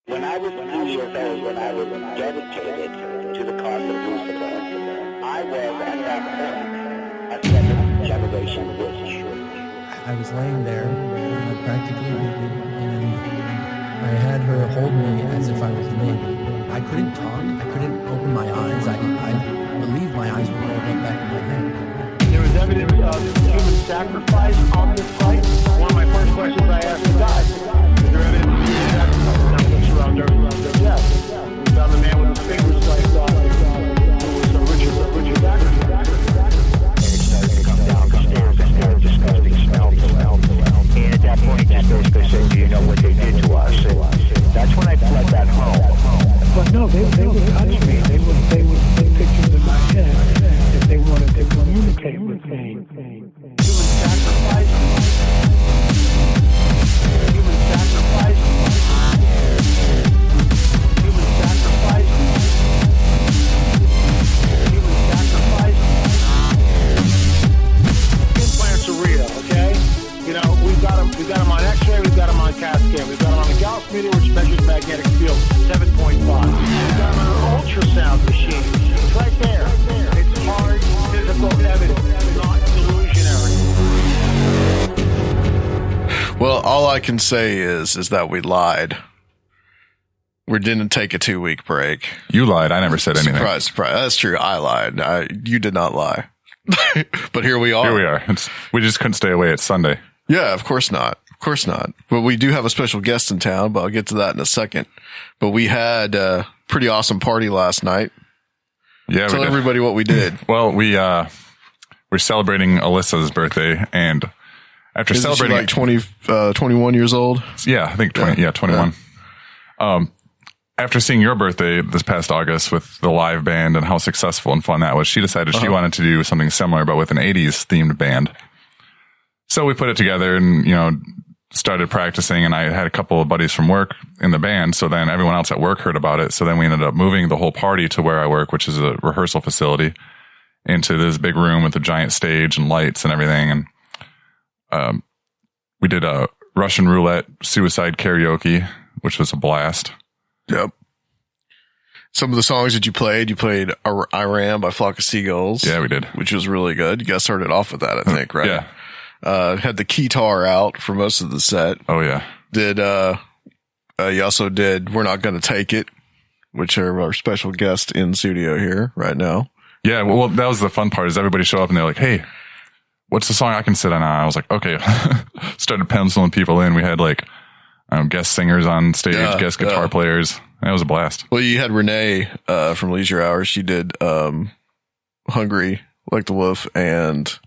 When I was 2 years old, when I was dedicated to the cause of Lucifer, I was at that point a second generation witch. I was laying there, practically naked, and I had her hold me as if I was a baby. I couldn't talk. I couldn't open my eyes. I believe my eyes were rolled up back in my head. There was evidence of human sacrifice on this site. One of my first questions I asked the guy, is there evidence of human sacrifice? Now looks around there, yes. We found the man with his fingers sliced off, who was a Richard Sacrifice. And it started to come down the stairs and had a disgusting smell to it. And at that point, the spirit said, do you know what they did to us? And that's when I fled back home. But no, they would touch me. They would take pictures of my head if they wanted to communicate with me. Human sacrifice. Human sacrifice. Human sacrifice. Human sacrifice. Implants are real, okay? You know, we've got them on X-ray, we've got them on CAT scan, we've got them on the Gauss meter, which measures magnetic field 7.5. We've got them on an ultrasound machine. It's right there. It's hard physical evidence, not delusionary. Well, all I can say is that we lied. We didn't take a 2-week break. You lied. I never said anything. Surprise. That's true. I lied. You did not lie. But here we are. Here we are. We just couldn't stay away. It's Sunday. Yeah, of course not. Of course not. But we do have a special guest in town, but I'll get to that in a second. But we had a pretty awesome party last night. Yeah. Tell everybody what we did. Well, we're celebrating Alyssa's birthday, and after celebrating, she like 21 years old. Yeah, I think 20. Yeah, 21. Yeah. After seeing your birthday this past August with the live band and how successful and fun that was, she decided she wanted to do something similar, but with an 80s themed band. So we put it together and, started practicing, and I had a couple of buddies from work in the band. So then everyone else at work heard about it. So then we ended up moving the whole party to where I work, which is a rehearsal facility, into this big room with a giant stage and lights and everything. And, we did a Russian roulette suicide karaoke, which was a blast. Yep. Some of the songs that you played I Ran by Flock of Seagulls. Yeah, we did. Which was really good. You guys started off with that, I think, right? Yeah. Had the guitar out for most of the set. Oh, yeah. You also did We're Not Gonna Take It, which are our special guest in studio here right now. Yeah, well, that was the fun part is everybody showed up and they're like, hey, what's the song I can sit on? I was like, okay. Started penciling people in. We had guest singers on stage, guest guitar players. That was a blast. Well, you had Renee from Leisure Hours. She did Hungry Like the Wolf and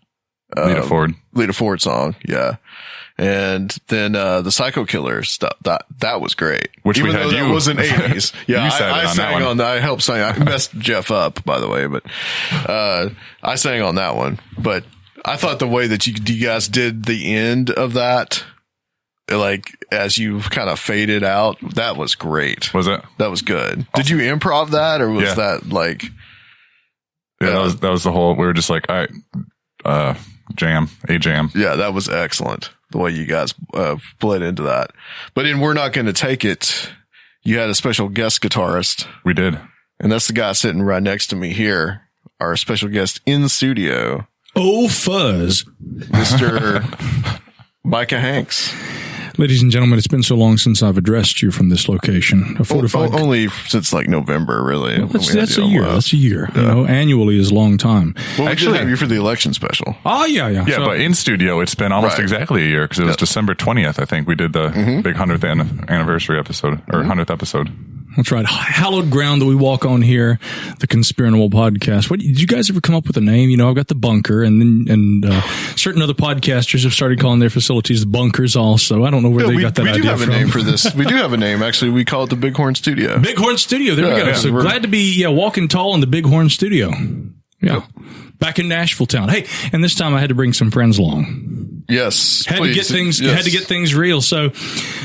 Lita Ford song. Yeah. And then the Psycho Killers stuff, that was great. Which even we had though that wasn't 80s. Yeah, I sang on that. I helped sing. I messed Jeff up, by the way, but I sang on that one. But I thought the way that you guys did the end of that, as you kind of faded out, that was great. Was it? That was good. Awesome. Did you improv that, or was that Yeah, that was the whole. We were just like, all right, jam. Yeah, that was excellent. The way you guys played into that. But in We're Not Gonna Take It, you had a special guest guitarist. We did, and that's the guy sitting right next to me here. Our special guest in the studio. Oh, fuzz, Mr. Micah Hanks. Ladies and gentlemen, it's been so long since I've addressed you from this location. Only since November, really. Well, that's a year. That's a year. Yeah. Annually is a long time. Well, actually, we did have you for the election special. Oh, yeah. Yeah, so, but in studio, it's been almost exactly a year because it was December 20th. I think we did the big 100th anniversary episode or 100th episode. That's right. Hallowed ground that we walk on here, the Conspirinormal podcast. Did you guys ever come up with a name? I've got the bunker, and certain other podcasters have started calling their facilities bunkers also. I don't know where they got that idea from. We do have a name for this. We do have a name, actually. We call it the Bighorn Studio. Bighorn Studio. There we go. So glad to be walking tall in the Bighorn Studio. Yeah. Back in Nashville town. Hey, and this time I had to bring some friends along. Yes. Had to get things real. So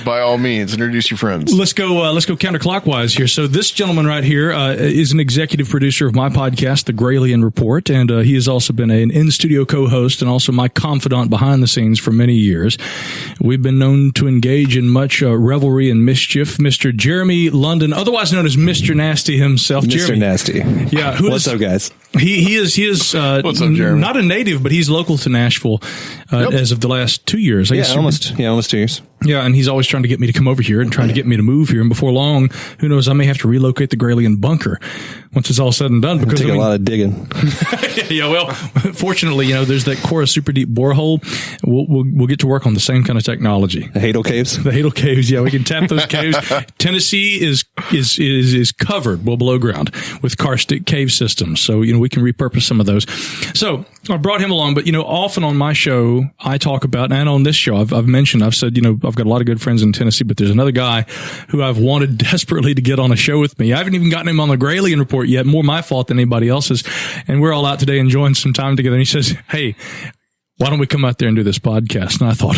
by all means, introduce your friends. Let's go counterclockwise here. So this gentleman right here is an executive producer of my podcast, The Gralien Report, and he has also been an in-studio co-host and also my confidant behind the scenes for many years. We've been known to engage in much revelry and mischief. Mr. Jeremy London, otherwise known as Mr. Nasty himself. Mr. Jeremy. Nasty. Yeah. What's up, guys? He is What's up, Jeremy? Not a native, but he's local to Nashville as of the last 2 years. Almost 2 years. Yeah, and he's always trying to get me to come over here and trying to get me to move here. And before long, who knows, I may have to relocate the Gralien bunker once it's all said and done. Because a lot of digging. Yeah, well, fortunately, there's that Cora super deep borehole. We'll get to work on the same kind of technology. The Hadel Caves? The Hadel Caves, yeah, we can tap those caves. Tennessee is covered below ground with karstic cave systems. So, we can repurpose some of those. So I brought him along, but, often on my show, I talk about, and on this show, I've said, I've got a lot of good friends in Tennessee, but there's another guy who I've wanted desperately to get on a show with me. I haven't even gotten him on the Gralien Report yet, more my fault than anybody else's. And we're all out today enjoying some time together. And he says, hey, why don't we come out there and do this podcast? And I thought,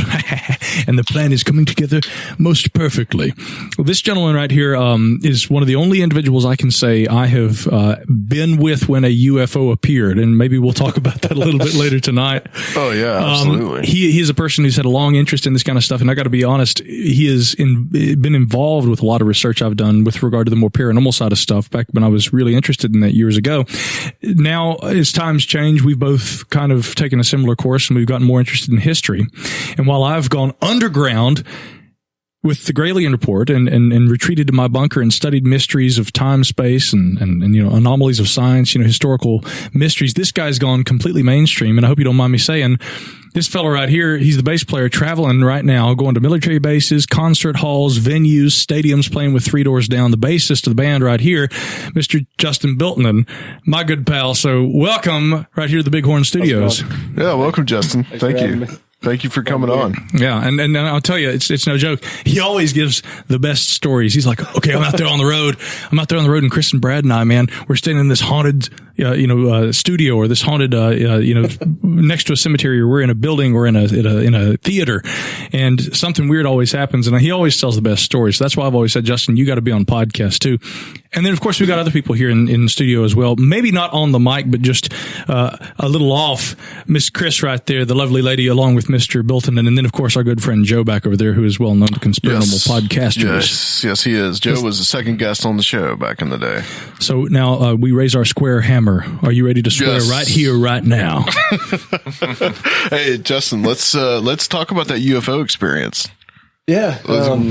and the plan is coming together most perfectly. Well, this gentleman right here is one of the only individuals I can say I have been with when a UFO appeared, and maybe we'll talk about that a little bit later tonight. Oh yeah, absolutely. He's a person who's had a long interest in this kind of stuff, and I got to be honest, he has been involved with a lot of research I've done with regard to the more paranormal side of stuff back when I was really interested in that years ago. Now, as times change, we've both kind of taken a similar course, and we've gotten more interested in history. And while I've gone underground with the Gralien Report and retreated to my bunker and studied mysteries of time, space, and anomalies of science, historical mysteries, this guy's gone completely mainstream. And I hope you don't mind me saying, this fellow right here, he's the bass player traveling right now, going to military bases, concert halls, venues, stadiums, playing with three doors down. The bassist of the band right here, Mr. Justin Biltonen, my good pal. So welcome right here to the Bighorn Studios. Yeah, welcome, Justin. Thank you. Thank you for coming on. Yeah, and I'll tell you, it's no joke. He always gives the best stories. He's like, okay, I'm out there on the road, and Chris and Brad and I, man, we're staying in this haunted, studio, or this haunted, next to a cemetery, or we're in a building, or in a theater, and something weird always happens. And he always tells the best stories. So that's why I've always said, Justin, you got to be on podcast too. And then, of course, we got other people here in the studio as well. Maybe not on the mic, but just a little off. Miss Chris right there, the lovely lady, along with Mr. Biltonen. And then, of course, our good friend Joe back over there, who is well known to Conspirinormal podcasters. Yes, he is. Joe was the second guest on the show back in the day. So now we raise our square hammer. Are you ready to swear right here, right now? Hey, Justin, let's talk about that UFO experience. Yeah.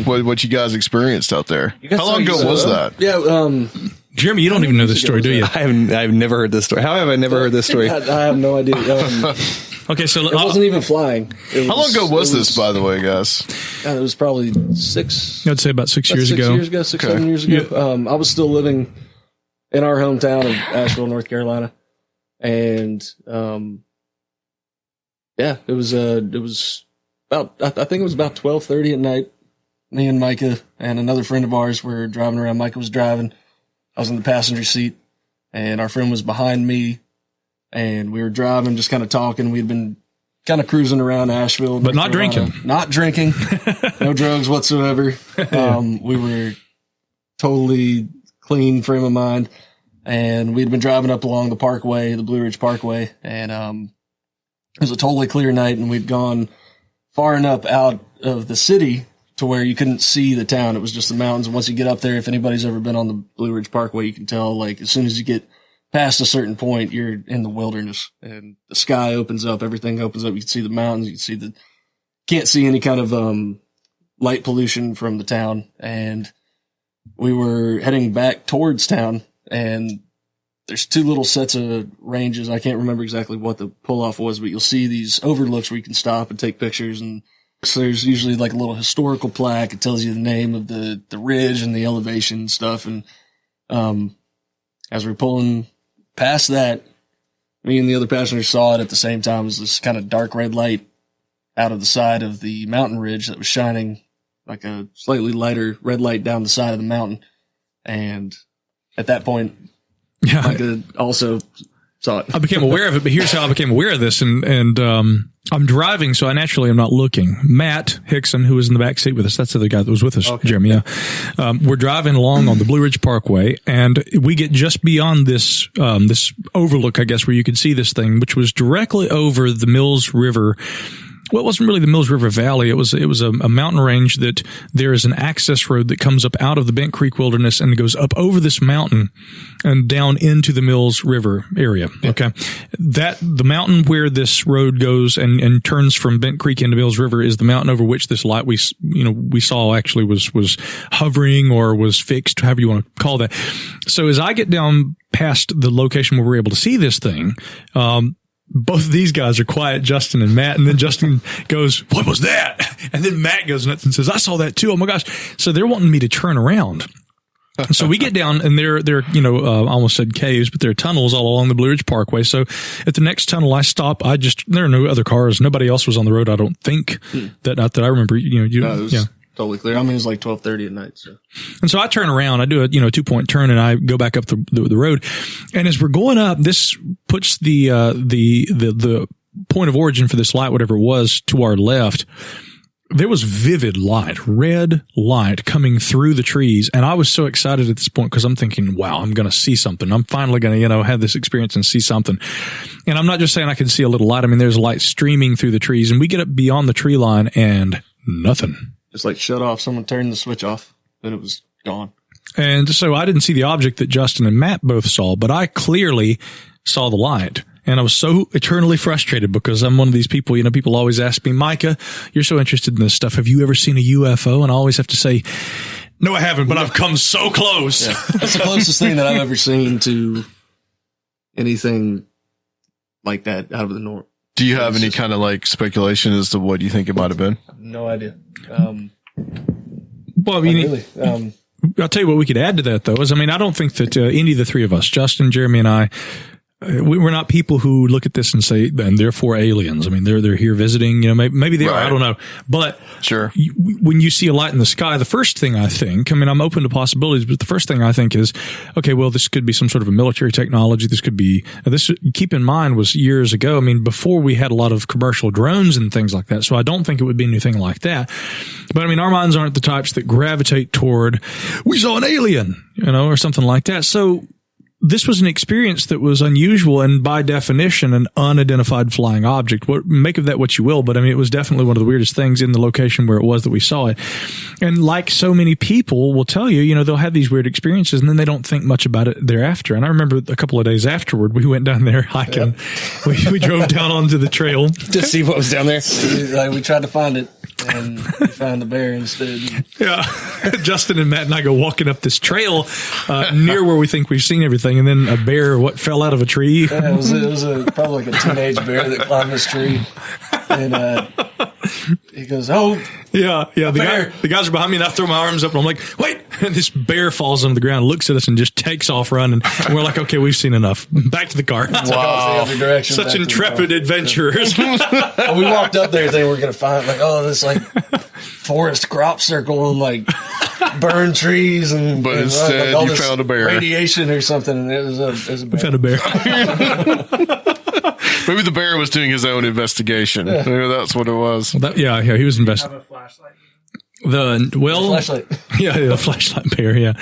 What you guys experienced out there. How long ago was that? Yeah. Jeremy, you don't even know this story, do you? I've never heard this story. How have I never heard this story? I have no idea. Okay, so it wasn't even flying. How long ago was this, by the way, guys? It was probably I'd say about 6 years ago. 7 years ago. I was still living in our hometown of Asheville, North Carolina, and it was about, I think it was about 12:30 at night. Me and Micah and another friend of ours were driving around. Micah was driving. I was in the passenger seat, and our friend was behind me, and we were driving, just kind of talking. We'd been kind of cruising around Asheville. But not drinking. Not drinking. No drugs whatsoever. We were totally clean frame of mind, and we'd been driving up along the parkway, the Blue Ridge Parkway, and it was a totally clear night, and we'd gone far enough out of the city to where you couldn't see the town. It was just the mountains. And once you get up there, if anybody's ever been on the Blue Ridge Parkway, you can tell, like, as soon as you get past a certain point, you're in the wilderness, and the sky opens up, everything opens up. You can see the mountains. You can see can't see any kind of light pollution from the town. And we were heading back towards town, and there's two little sets of ranges. I can't remember exactly what the pull-off was, but you'll see these overlooks where you can stop and take pictures. And so there's usually like a little historical plaque. It tells you the name of the ridge and the elevation and stuff. And as we're pulling past that, me and the other passengers saw it at the same time as this kind of dark red light out of the side of the mountain ridge that was shining like a slightly lighter red light down the side of the mountain. And at that point, Micah also saw it. I became aware of it, but here's how I became aware of this. And I'm driving, so I naturally am not looking. Matt Hickson, who was in the back seat with us, that's the other guy that was with us, Jeremy. Yeah. We're driving along on the Blue Ridge Parkway, and we get just beyond this, this overlook, I guess, where you could see this thing, which was directly over the Mills River. Well, it wasn't really the Mills River Valley. It was a mountain range that there is an access road that comes up out of the Bent Creek Wilderness and goes up over this mountain and down into the Mills River area. Yeah. Okay. The mountain where this road goes and turns from Bent Creek into Mills River is the mountain over which this light we saw actually was hovering or was fixed, however you want to call that. So as I get down past the location where we're able to see this thing, both of these guys are quiet, Justin and Matt, and then Justin goes, "What was that?" And then Matt goes nuts and says, "I saw that too. Oh my gosh." So they're wanting me to turn around. So we get down and they're I almost said caves, but there are tunnels all along the Blue Ridge Parkway. So at the next tunnel I stop, there are no other cars. Nobody else was on the road. I don't think that I remember, Totally clear. I mean, it was like 12:30 at night. So, and so I turn around, I do a 2-point turn, and I go back up the road. And as we're going up, this puts the point of origin for this light, whatever it was, to our left. There was vivid light, red light coming through the trees. And I was so excited at this point because I'm thinking, wow, I'm going to see something. I'm finally going to, have this experience and see something. And I'm not just saying I can see a little light. I mean, there's light streaming through the trees, and we get up beyond the tree line and nothing. Just like shut off. Someone turned the switch off, then it was gone. And so I didn't see the object that Justin and Matt both saw, but I clearly saw the light. And I was so eternally frustrated because I'm one of these people, people always ask me, "Micah, you're so interested in this stuff. Have you ever seen a UFO?" And I always have to say, "No, I haven't, but I've come so close." Yeah. That's the closest thing that I've ever seen to anything like that out of the norm. Do you have any kind of like speculation as to what you think it might have been? No idea. Well, I mean, I'll tell you what we could add to that, though, is, I don't think that any of the three of us, Justin, Jeremy, and I, we're not people who look at this and say, and therefore aliens. I mean, they're here visiting, maybe they are, I don't know. But sure, when you see a light in the sky, the first thing I think, I'm open to possibilities, but the first thing I think is, okay, well, this could be some sort of a military technology. This could be, keep in mind, was years ago. Before we had a lot of commercial drones and things like that. So I don't think it would be anything like that. But our minds aren't the types that gravitate toward, we saw an alien, or something like that. So this was an experience that was unusual and by definition an unidentified flying object. Make of that what you will, but it was definitely one of the weirdest things in the location where it was that we saw it. And like so many people will tell you, they'll have these weird experiences and then they don't think much about it thereafter. And I remember a couple of days afterward, we went down there hiking. Yep. We drove down onto the trail to see what was down there. We tried to find it. And we found the bear instead. Yeah. Justin and Matt and I go walking up this trail near where we think we've seen everything, and then a bear fell out of a tree. Yeah, it was probably like a teenage bear that climbed this tree. And he goes, "Oh, yeah." The guys are behind me, and I throw my arms up, and I'm like, "Wait!" And this bear falls on the ground, looks at us, and just takes off running. And we're like, "Okay, we've seen enough. Back to the car." Wow, such intrepid adventurers. Well, we walked up there thinking we're gonna find this forest crop circle and like burned trees but instead all you found a bear, radiation or something, and it was a bear. We found a bear. Maybe the bear was doing his own investigation. Yeah. Maybe that's what it was. Well, he was investigating. Flashlight. Yeah, the flashlight bear. Yeah.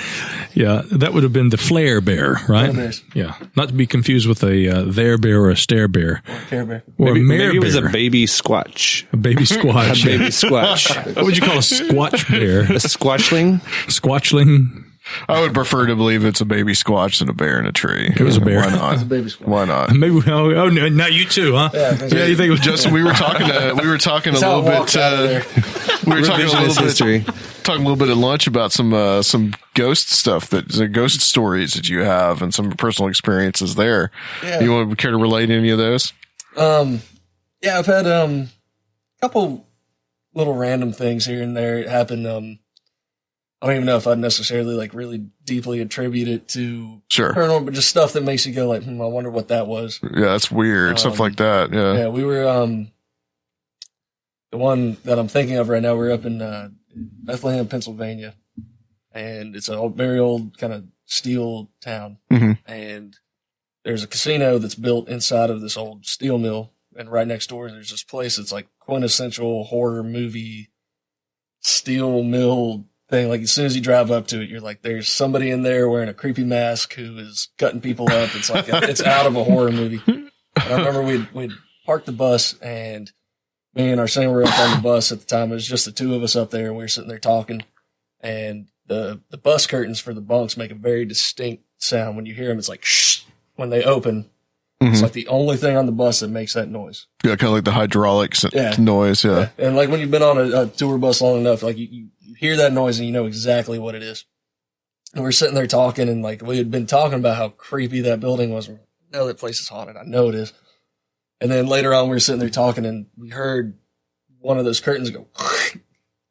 That would have been the flare bear, right? Yeah, not to be confused with a there bear or a stare bear, or a care bear, or maybe it was a baby squatch. A baby squatch. A baby squatch. What would you call a squatch bear? A squatchling. Squatchling. I would prefer to believe it's a baby squatch than a bear in a tree. It was a bear. Why not? It was a baby squatch. Why not? Maybe. Oh no! Now you too, huh? Yeah. You think it was Justin? We were talking a little bit. We were talking a little bit at lunch about some ghost stuff, ghost stories that you have, and some personal experiences there. Yeah. You want to care to relate any of those? Yeah, I've had a couple little random things here and there happen. I don't even know if I'd necessarily really deeply attribute it to paranormal, but just stuff that makes you go I wonder what that was. Yeah, that's weird. Stuff like that. Yeah. Yeah, we were the one that I'm thinking of right now. We're up in Bethlehem, Pennsylvania, and it's a very old kind of steel town. Mm-hmm. And there's a casino that's built inside of this old steel mill, and right next door there's this place that's like quintessential horror movie steel mill thing. Like as soon as you drive up to it, you're like, there's somebody in there wearing a creepy mask who is cutting people up. It's like it's out of a horror movie. And I remember we'd parked the bus, and me and our singer were up on the bus at the time. It was just the two of us up there, and we were sitting there talking. And the bus curtains for the bunks make a very distinct sound when you hear them. It's like shh when they open. It's like the only thing on the bus that makes that noise. Yeah, kind of like the hydraulics noise. Yeah. And like when you've been on a tour bus long enough, like you hear that noise and you know exactly what it is. And we're sitting there talking, and like we had been talking about how creepy that building was. No, that place is haunted. I know it is. And then later on, we were sitting there talking, and we heard one of those curtains go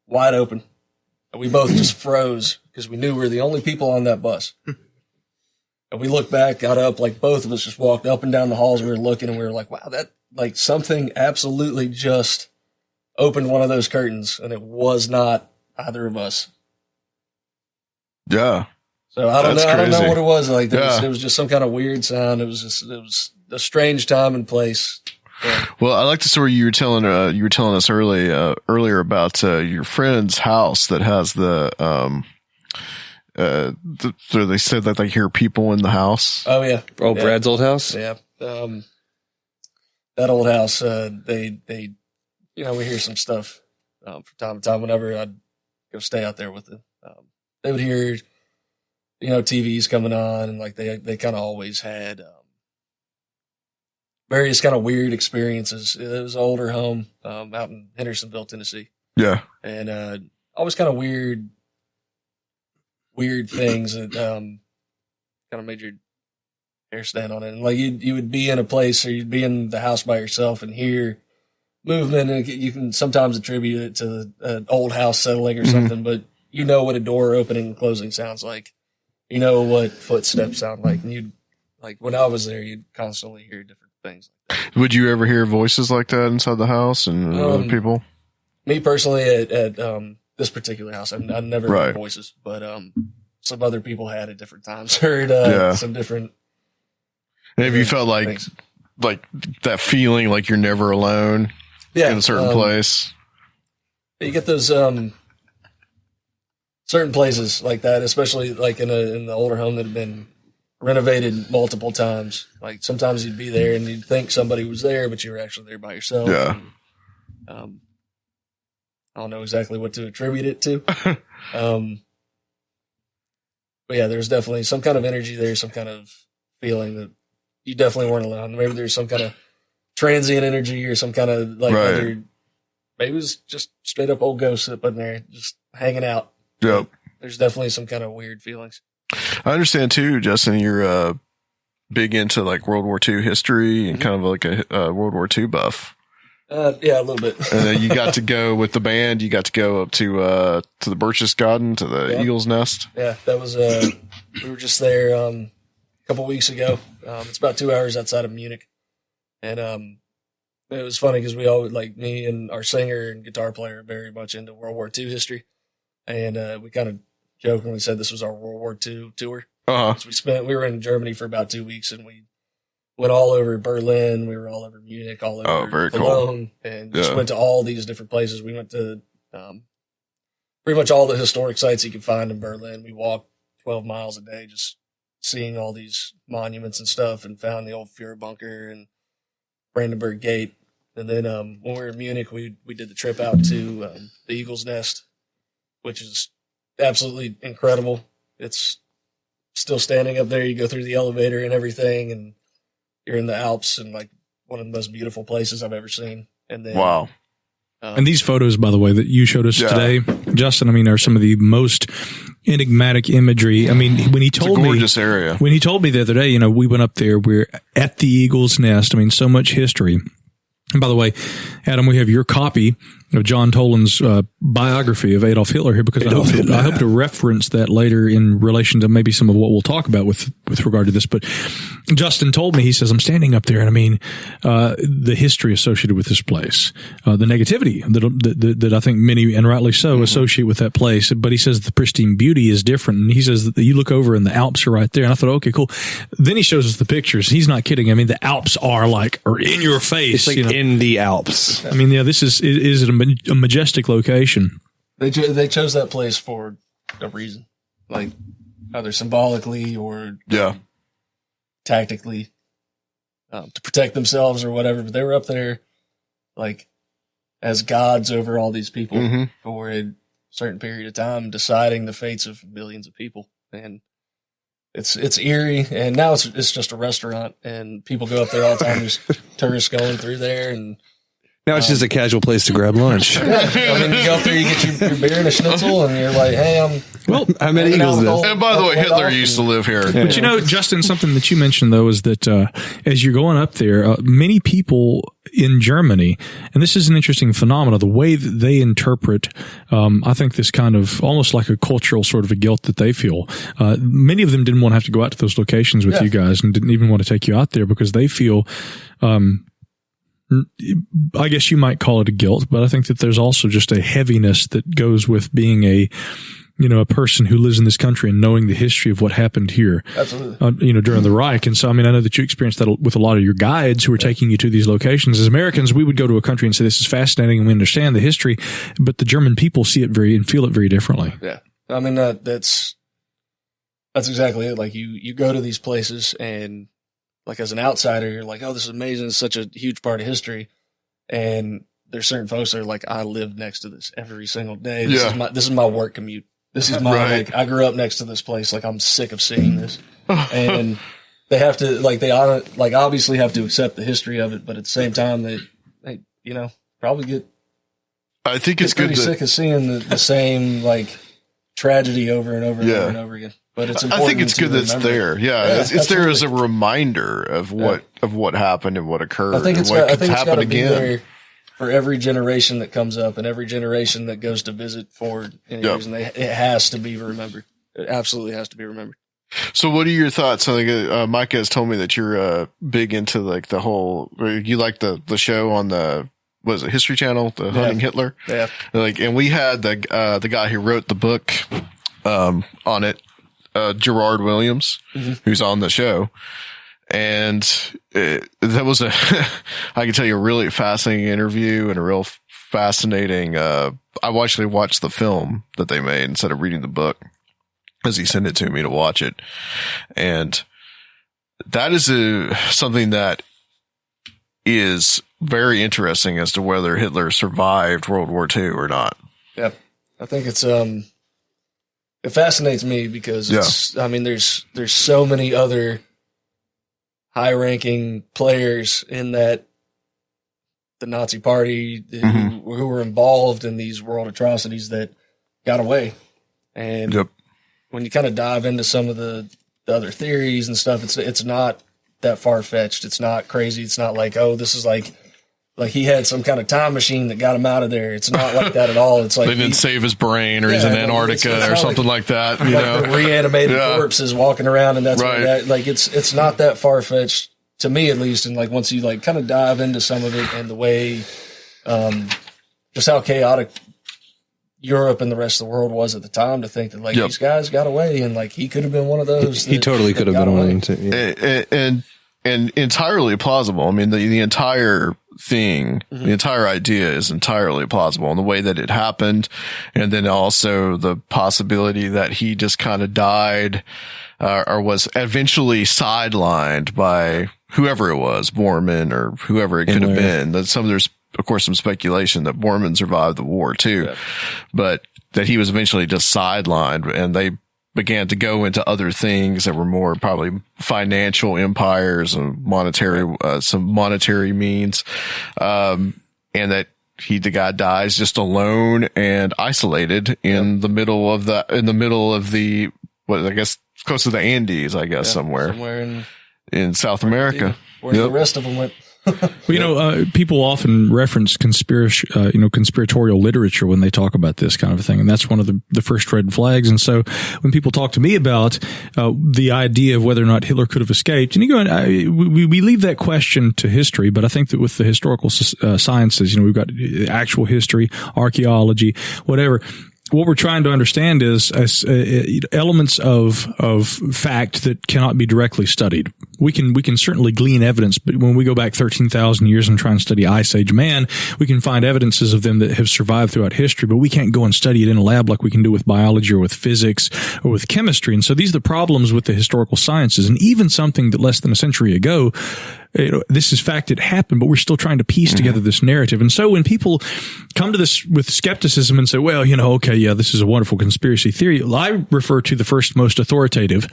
wide open. And we both just froze because we knew we were the only people on that bus. And we looked back, got up, like both of us just walked up and down the halls. We were looking, and we were like, wow, that like something absolutely just opened one of those curtains, and it was not either of us. Yeah. So I don't know what it was. Like it was just some kind of weird sound. It was a strange time and place. Yeah. Well, I like the story you were telling us earlier about your friend's house that has so they said that they hear people in the house. Oh yeah. Oh, yeah. Brad's old house. Yeah. That old house. They we hear some stuff from time to time. Whenever I'd go stay out there with them, they would hear, TVs coming on, and like they kind of always had various kind of weird experiences. It was an older home out in Hendersonville, Tennessee. Yeah, and always kind of weird things that kind of made your hair stand on end. And like you would be in a place, or you'd be in the house by yourself and hear movement, and you can sometimes attribute it to an old house settling or something, but you know what a door opening and closing sounds like. You know what footsteps sound like. And you'd, like, when I was there, you'd constantly hear different things. Would you ever hear voices like that inside the house and other people? Me personally, at this particular house, I never heard voices, but some other people had at different times heard some different. And have you felt like that feeling like you're never alone in a certain place? You get those certain places like that, especially like in the older home that had been renovated multiple times. Like sometimes you'd be there and you'd think somebody was there, but you were actually there by yourself. Yeah. And, I don't know exactly what to attribute it to. But yeah, there's definitely some kind of energy there, some kind of feeling that you definitely weren't alone. Maybe there's some kind of transient energy or some kind of maybe it was just straight up old ghosts up in there just hanging out. Yep. There's definitely some kind of weird feelings. I understand too, Justin, you're big into like World War II history and kind of like a World War II buff. Yeah, a little bit. And then you got to go with the band. You got to go up to the Birch's Garden, to the Eagle's Nest. Yeah, that was we were just there a couple weeks ago. It's about 2 hours outside of Munich, and it was funny because we all, like me and our singer and guitar player, are very much into World War II history, and we kind of jokingly said this was our World War II tour. So we were in Germany for about 2 weeks, and we went all over Berlin. We were all over Munich, all over Cologne, and just went to all these different places. We went to pretty much all the historic sites you could find in Berlin. We walked 12 miles a day, just seeing all these monuments and stuff, and found the old Fuhrer bunker and Brandenburg Gate. And then when we were in Munich, we did the trip out to the Eagle's Nest, which is absolutely incredible. It's still standing up there. You go through the elevator and everything, and you're in the Alps, and like one of the most beautiful places I've ever seen. And then, wow. And these photos, by the way, that you showed us today, Justin, I mean, are some of the most enigmatic imagery. I mean, when he told me, gorgeous area. When he told me the other day, we went up there, we're at the Eagle's Nest. I mean, so much history. And by the way, Adam, we have your copy John Toland's biography of Adolf Hitler here, because I hope to reference that later in relation to maybe some of what we'll talk about with regard to this. But Justin told me, he says, I'm standing up there, and I mean, the history associated with this place, the negativity that I think many, and rightly so, associate with that place. But he says the pristine beauty is different. And he says that you look over and the Alps are right there. And I thought, okay, cool. Then he shows us the pictures. He's not kidding. I mean, the Alps are in your face. It's like in the Alps. I mean, yeah, this is it a majestic location. They chose that place for a reason, like either symbolically or tactically, to protect themselves or whatever. But they were up there like as gods over all these people for a certain period of time, deciding the fates of millions of people. And it's eerie, and now it's just a restaurant, and people go up there all the time. There's tourists going through there, and now it's just a casual place to grab lunch. I mean, you go up there, you get your beer and a schnitzel, and you're like, hey, I'm at Eagles. And by the way, Hitler used to live here. Yeah. But Justin, something that you mentioned though is that as you're going up there, many people in Germany, and this is an interesting phenomenon, the way that they interpret, I think this kind of almost like a cultural sort of a guilt that they feel. Many of them didn't want to have to go out to those locations with you guys, and didn't even want to take you out there because they feel, I guess you might call it a guilt, but I think that there's also just a heaviness that goes with being a person who lives in this country and knowing the history of what happened here. Absolutely. During the Reich. And so, I mean, I know that you experienced that with a lot of your guides who were taking you to these locations. As Americans, we would go to a country and say, this is fascinating and we understand the history, but the German people see it and feel it very differently. Yeah. I mean, that's exactly it. Like you go to these places and like as an outsider, you're like, oh, this is amazing. It's such a huge part of history. And there's certain folks that are like, I live next to this every single day. This is my work commute. This is my, I grew up next to this place. Like, I'm sick of seeing this. And they have to, obviously have to accept the history of it, but at the same time, they probably get, I think it's good. Sick of seeing the same, tragedy over and over and over and over again. But it's important. I think it's good that it's there. Yeah. It's there as a reminder of what happened and what occurred. I think it's what could happen again. There for every generation that comes up and every generation that goes to visit for any reason. It has to be remembered. It absolutely has to be remembered. So what are your thoughts? Micah has told me that you're big into the whole, you like the show on the, what is it, History Channel, the Hunting Hitler? Yeah. And we had the guy who wrote the book on it, Gerard Williams, who's on the show. And that was I can tell you, a really fascinating interview and a real fascinating, I actually watched the film that they made instead of reading the book, as he sent it to me to watch it. And that is something that is very interesting as to whether Hitler survived World War II or not. Yeah. I think it's, it fascinates me because there's so many other high-ranking players in that the Nazi Party who were involved in these world atrocities that got away. And when you kind of dive into some of the other theories and stuff, it's not that far-fetched. It's not crazy. It's not like, oh, this is like he had some kind of time machine that got him out of there. It's not like that at all. It's like they didn't save his brain, or he's in Antarctica or something like that. The reanimated corpses walking around, and that's it's not that far fetched to me, at least. And once you kind of dive into some of it and the way, just how chaotic Europe and the rest of the world was at the time, to think that these guys got away, and he could have been one of those. He totally could have been one of them. And entirely plausible. I mean, the entire thing, the entire idea is entirely plausible in the way that it happened. And then also the possibility that he just kind of died, or was eventually sidelined by whoever it was, Bormann or whoever it could have been. There's of course some speculation that Bormann survived the war too, but that he was eventually just sidelined, and they began to go into other things that were more probably financial empires and some monetary means. And that the guy dies just alone and isolated in the middle of the, what I guess close to the Andes, somewhere somewhere in South America, where the rest of them went. Well, people often reference conspiratorial literature when they talk about this kind of thing. And that's one of the first red flags. And so when people talk to me about the idea of whether or not Hitler could have escaped, and you go, we leave that question to history, but I think that with the historical sciences, we've got actual history, archaeology, whatever. What we're trying to understand is elements of fact that cannot be directly studied. We can certainly glean evidence, but when we go back 13,000 years and try and study Ice Age man, we can find evidences of them that have survived throughout history, but we can't go and study it in a lab like we can do with biology or with physics or with chemistry. And so these are the problems with the historical sciences. And even something that less than a century ago, this is fact, it happened, but we're still trying to piece together this narrative. And so when people come to this with skepticism and say, well, okay, yeah, this is a wonderful conspiracy theory, I refer to the first most authoritative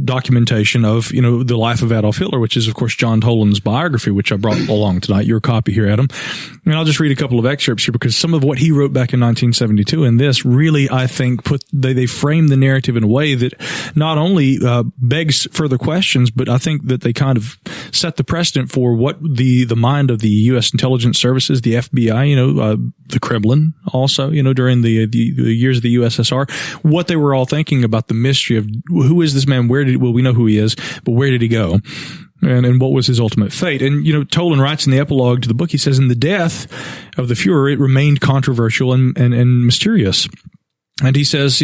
documentation of, the life of Adolf Hitler, which is, of course, John Toland's biography, which I brought along tonight, your copy here, Adam. And I'll just read a couple of excerpts here because some of what he wrote back in 1972 in this really, I think, they frame the narrative in a way that not only begs further questions, but I think that they kind of set the precedent for what the mind of the U.S. intelligence services, the FBI, the Kremlin also, during the years of the USSR, what they were all thinking about the mystery of who is this man? We know who he is, but where did he go? And what was his ultimate fate? And, Toland writes in the epilogue to the book, he says, in the death of the Fuhrer, it remained controversial and mysterious. And he says,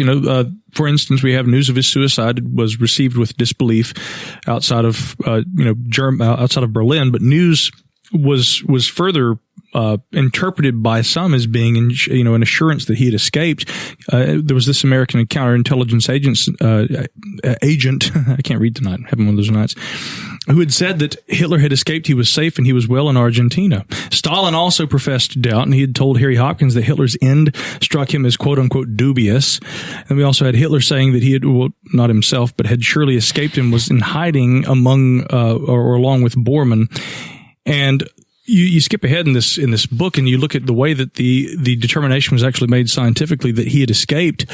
for instance, we have news of his suicide was received with disbelief outside of, outside of Berlin, but news was further interpreted by some as being, an assurance that he had escaped. There was this American counterintelligence agent, I can't read tonight, I'm having one of those nights, who had said that Hitler had escaped, he was safe, and he was well in Argentina. Stalin also professed doubt, and he had told Harry Hopkins that Hitler's end struck him as quote-unquote dubious. And we also had Hitler saying that he had, well, not himself, but had surely escaped and was in hiding among or along with Bormann. And you skip ahead in this book and you look at the way that the determination was actually made scientifically that he had escaped.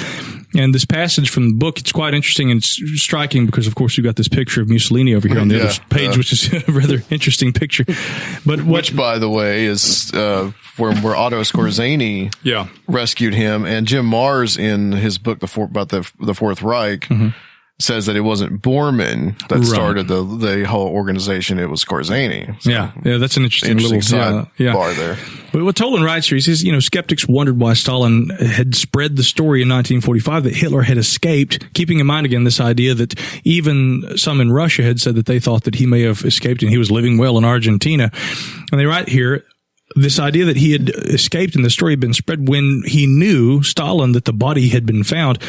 And this passage from the book, it's quite interesting and it's striking because, of course, you've got this picture of Mussolini over here on the other page, which is a rather interesting picture. But which, by the way, is where Otto Skorzeny rescued him. And Jim Marrs, in his book about the Fourth Reich, says that it wasn't Bormann that started the whole organization. It was Skorzeny. So yeah, that's an interesting little side bar there. But what Toland writes here, he says, skeptics wondered why Stalin had spread the story in 1945 that Hitler had escaped, keeping in mind again this idea that even some in Russia had said that they thought that he may have escaped and he was living well in Argentina. And they write here, this idea that he had escaped and the story had been spread when he knew, Stalin, that the body had been found.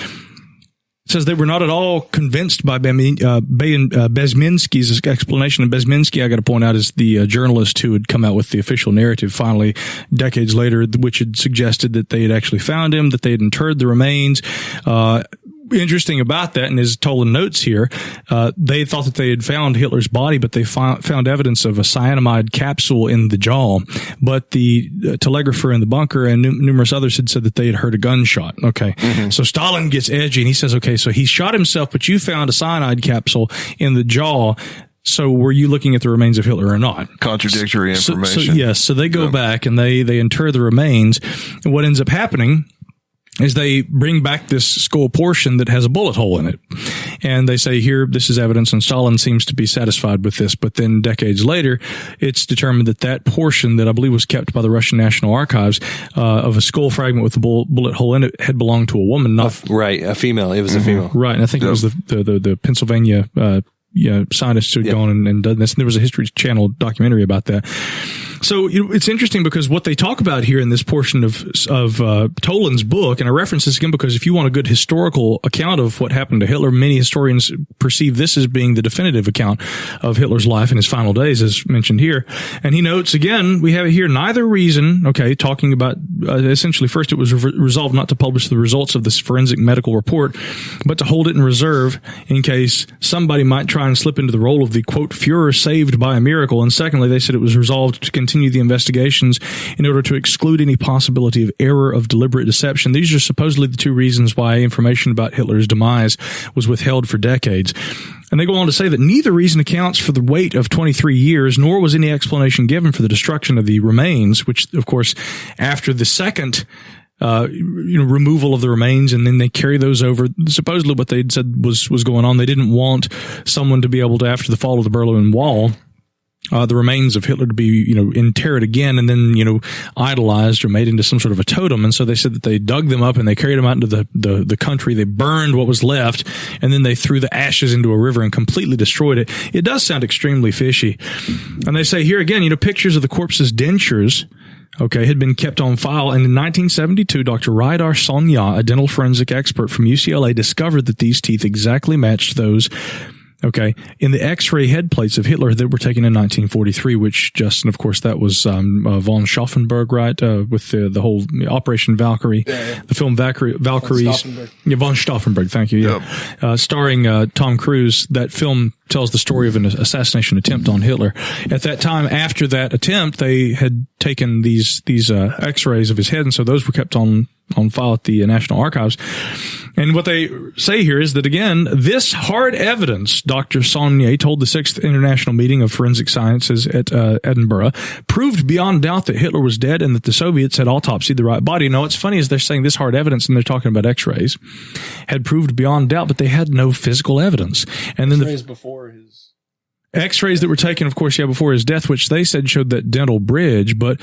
It says they were not at all convinced by Bezminsky's explanation. And Bezminsky, I got to point out, is the journalist who had come out with the official narrative finally decades later, which had suggested that they had actually found him, that they had interred the remains. Interesting about that, and as Toland notes here, they thought that they had found Hitler's body, but they found evidence of a cyanamide capsule in the jaw. But the telegrapher in the bunker and numerous others had said that they had heard a gunshot. Okay. So Stalin gets edgy and he says, okay, so he shot himself, but you found a cyanide capsule in the jaw. So were you looking at the remains of Hitler or not? Contradictory information. So they go back and they inter the remains. And what ends up happening is they bring back this skull portion that has a bullet hole in it. And they say, here, this is evidence, and Stalin seems to be satisfied with this. But then decades later, it's determined that that portion that I believe was kept by the Russian National Archives of a skull fragment with a bullet hole in it had belonged to a woman. A female. It was a female. Right, and I think it was the Pennsylvania scientists who had gone and done this. And there was a History Channel documentary about that. So it's interesting because what they talk about here in this portion of Toland's book, and I reference this again because if you want a good historical account of what happened to Hitler, many historians perceive this as being the definitive account of Hitler's life in his final days, as mentioned here. And he notes again, we have here neither reason, talking about essentially first it was resolved not to publish the results of this forensic medical report, but to hold it in reserve in case somebody might try and slip into the role of the quote Fuhrer saved by a miracle. And secondly, they said it was resolved to continue continue the investigations in order to exclude any possibility of error of deliberate deception. These are supposedly the two reasons why information about Hitler's demise was withheld for decades. And they go on to say that neither reason accounts for the wait of 23 years, nor was any explanation given for the destruction of the remains, which, of course, after the second removal of the remains, and then they carry those over. Supposedly what they'd said was going on. They didn't want someone to be able to, after the fall of the Berlin Wall, the remains of Hitler to be, interred again and then, idolized or made into some sort of a totem. And so they said that they dug them up and they carried them out into the country. They burned what was left, and then they threw the ashes into a river and completely destroyed it. It does sound extremely fishy. And they say here again, pictures of the corpse's dentures, had been kept on file. And in 1972, Dr. Raidar Sonya, a dental forensic expert from UCLA, discovered that these teeth exactly matched those in the X-ray head plates of Hitler that were taken in 1943, which, Justin, of course, that was von Stauffenberg, right? With the whole Operation Valkyrie, the film Valkyries. Von Stauffenberg, thank you. Yeah. Starring Tom Cruise. That film tells the story of an assassination attempt on Hitler. At that time, after that attempt, they had taken these X-rays of his head, and so those were kept on file at the National Archives. And what they say here is that, again, this hard evidence, Dr. Saunier told the 6th International Meeting of Forensic Sciences at Edinburgh, proved beyond doubt that Hitler was dead and that the Soviets had autopsied the right body. Now, what's funny is they're saying this hard evidence, and they're talking about X-rays, had proved beyond doubt, but they had no physical evidence. And then X-rays before his... X-rays that were taken, of course, before his death, which they said showed that dental bridge. But,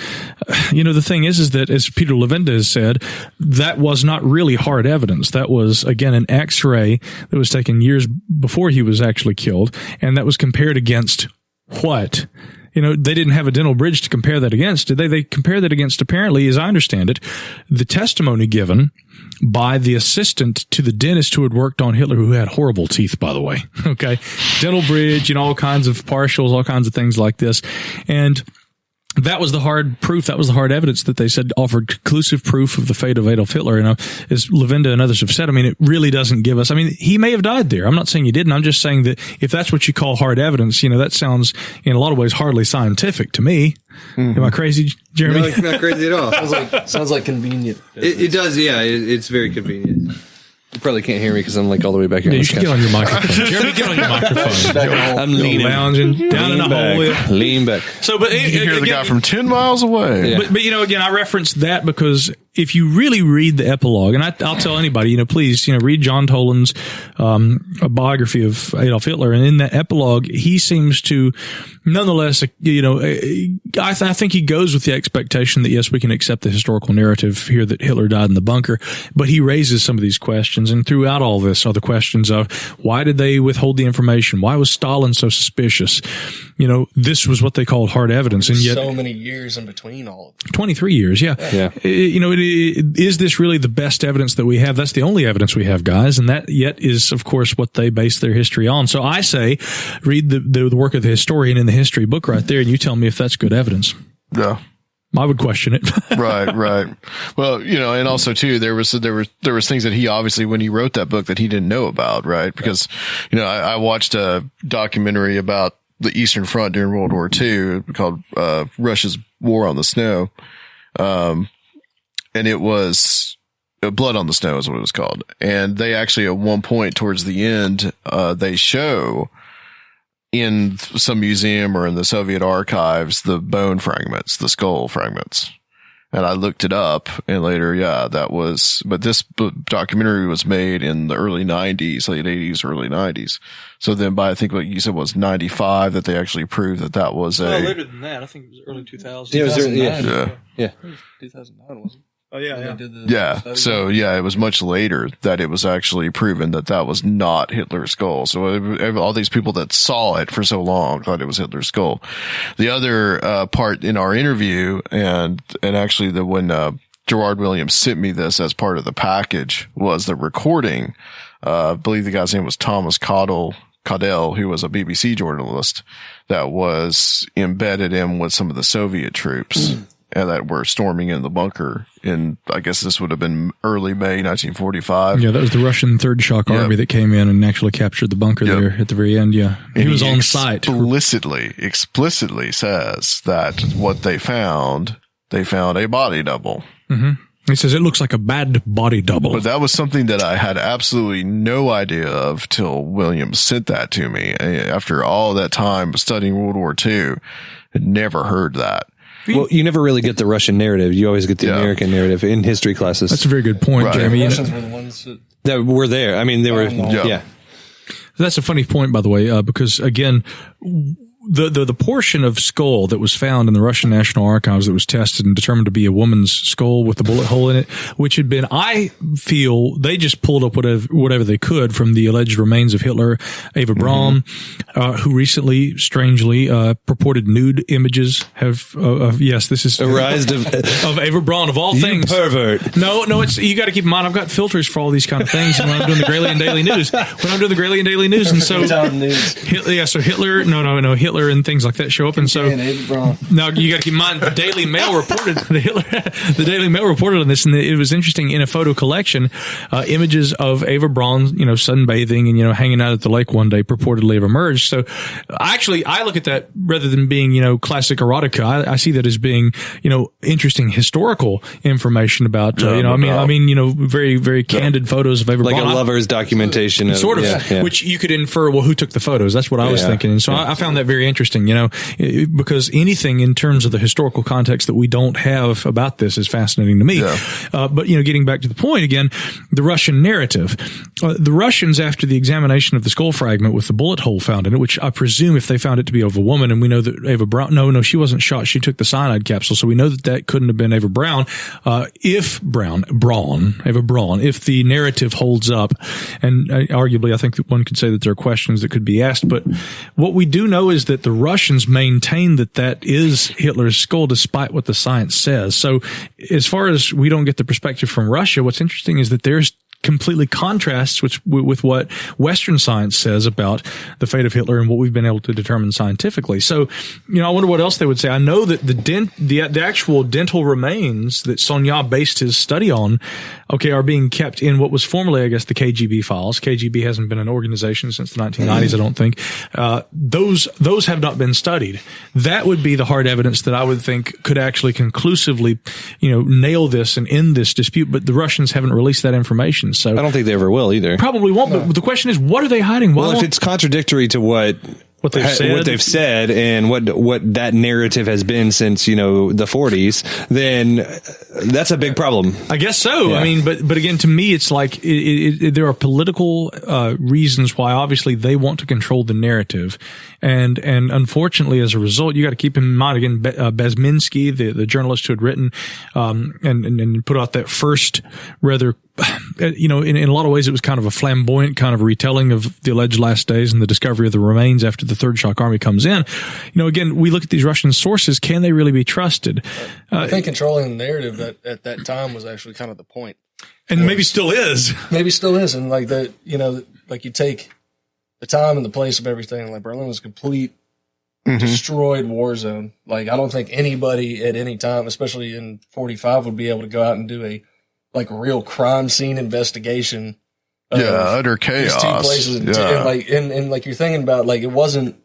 the thing is that, as Peter Levenda has said, that was not really hard evidence. That was, again, an X-ray that was taken years before he was actually killed. And that was compared against what? They didn't have a dental bridge to compare that against, did they? They compared that against, apparently, as I understand it, the testimony given by the assistant to the dentist who had worked on Hitler, who had horrible teeth, by the way. Dental bridge, all kinds of partials, all kinds of things like this. And that was the hard proof. That was the hard evidence that they said offered conclusive proof of the fate of Adolf Hitler. And as Levenda and others have said, it really doesn't give us, he may have died there. I'm not saying he didn't. I'm just saying that if that's what you call hard evidence, that sounds in a lot of ways hardly scientific to me. Mm-hmm. Am I crazy, Jeremy? No, not crazy at all. sounds like convenient. It does, yeah. It's very convenient. You probably can't hear me because I'm all the way back here. Yeah, you should get on your microphone. Jeremy, get on your microphone. I'm leaning. Lounging down in a hole. Lean back. So, but you can hear the guy from 10 miles away. Yeah. But again, I referenced that because if you really read the epilogue, and I'll tell anybody, please, read John Toland's a biography of Adolf Hitler, and in that epilogue, he seems to, nonetheless, I think he goes with the expectation that yes, we can accept the historical narrative here that Hitler died in the bunker, but he raises some of these questions, and throughout all this are the questions of why did they withhold the information? Why was Stalin so suspicious? This was what they called hard evidence, and yet so many years in between all of them. 23 years, yeah. Is this really the best evidence that we have? That's the only evidence we have, guys, and that yet is, of course, what they base their history on. So I say, read the work of the historian in the history book right there, and you tell me if that's good evidence. Yeah. I would question it. Right. Well, and also too, there was things that he obviously, when he wrote that book, that he didn't know about, right? Because, I watched a documentary about the Eastern Front during World War II called, Russia's War on the Snow. And it was Blood on the Snow is what it was called. And they actually, at one point towards the end, they show in some museum or in the Soviet archives, the bone fragments, the skull fragments. And I looked it up and later, but this documentary was made in the early 90s, late 80s, early 90s. So then by, I think what you said was 95 that they actually proved that was later than that. I think it was early 2000s. Yeah, it was early, yeah. 2009, wasn't it? Oh, yeah. It was much later that it was actually proven that was not Hitler's skull. So all these people that saw it for so long thought it was Hitler's skull. The other part in our interview, and actually when Gerard Williams sent me this as part of the package, was the recording. I believe the guy's name was Thomas Caudell, who was a BBC journalist that was embedded in with some of the Soviet troops. and that were storming in the bunker in, I guess this would have been early May 1945. Yeah, that was the Russian Third Shock Army that came in and actually captured the bunker there at the very end. Yeah, he was on site. Explicitly says that what they found a body double. Mm-hmm. He says it looks like a bad body double. But that was something that I had absolutely no idea of till Williams sent that to me. After all that time studying World War II, had never heard that. Well, you never really get the Russian narrative. You always get the American narrative in history classes. That's a very good point, right. Jeremy. The Russians were the ones that were there. I mean, they were, yeah. That's a funny point, by the way, because again, the portion of skull that was found in the Russian National Archives that was tested and determined to be a woman's skull with a bullet hole in it, which had been, I feel they just pulled up whatever they could from the alleged remains of Hitler. Eva Braun, who recently, strangely, purported nude images have, yes, this is arised of Eva Braun of all things. Pervert. No, it's, you got to keep in mind, I've got filters for all these kind of things. And when I'm doing the Gralien Daily News, and so, so Hitler, Hitler and things like that show up, and so now you got to keep in mind the Daily Mail reported the Daily Mail reported on this, and it was interesting. In a photo collection, images of Eva Braun, sunbathing and hanging out at the lake one day purportedly have emerged. So actually, I look at that rather than being classic erotica. I see that as being interesting historical information about very very candid photos of Eva Braun, like a lover's documentation, sort of, which you could infer. Well, who took the photos? That's what I was thinking, and so I found that very interesting, because anything in terms of the historical context that we don't have about this is fascinating to me. Yeah. But, getting back to the point again, the Russian narrative, the Russians, after the examination of the skull fragment with the bullet hole found in it, which I presume if they found it to be of a woman, and we know that Eva Braun, no, she wasn't shot. She took the cyanide capsule. So we know that couldn't have been Eva Braun. If the narrative holds up, and arguably I think that one could say that there are questions that could be asked, but what we do know is that the Russians maintain that is Hitler's skull, despite what the science says. So as far as we don't get the perspective from Russia, what's interesting is that there's completely contrasts with what Western science says about the fate of Hitler and what we've been able to determine scientifically. So, I wonder what else they would say. I know that the actual dental remains that Sonia based his study on, are being kept in what was formerly, I guess, the KGB files. KGB hasn't been an organization since the 1990s, I don't think. Those have not been studied. That would be the hard evidence that I would think could actually conclusively, nail this and end this dispute. But the Russians haven't released that information. So I don't think they ever will either. Probably won't. But the question is, what are they hiding? Well, if it's contradictory to what they've said and what that narrative has been since the 40s, then that's a big problem. I guess so. Yeah. I mean, but again, to me, it's like there are political reasons why obviously they want to control the narrative, and unfortunately, as a result, you got to keep in mind again, Bezminsky, the journalist who had written and put out that first rather. In a lot of ways, it was kind of a flamboyant kind of retelling of the alleged last days and the discovery of the remains after the Third Shock Army comes in. Again, we look at these Russian sources. Can they really be trusted? I think controlling the narrative at that time was actually kind of the point. And maybe still is. And like that, like you take the time and the place of everything. Like Berlin was a complete destroyed war zone. Like I don't think anybody at any time, especially in 45, would be able to go out and do a real crime scene investigation. Utter chaos. These two places, and like you're thinking about, like it wasn't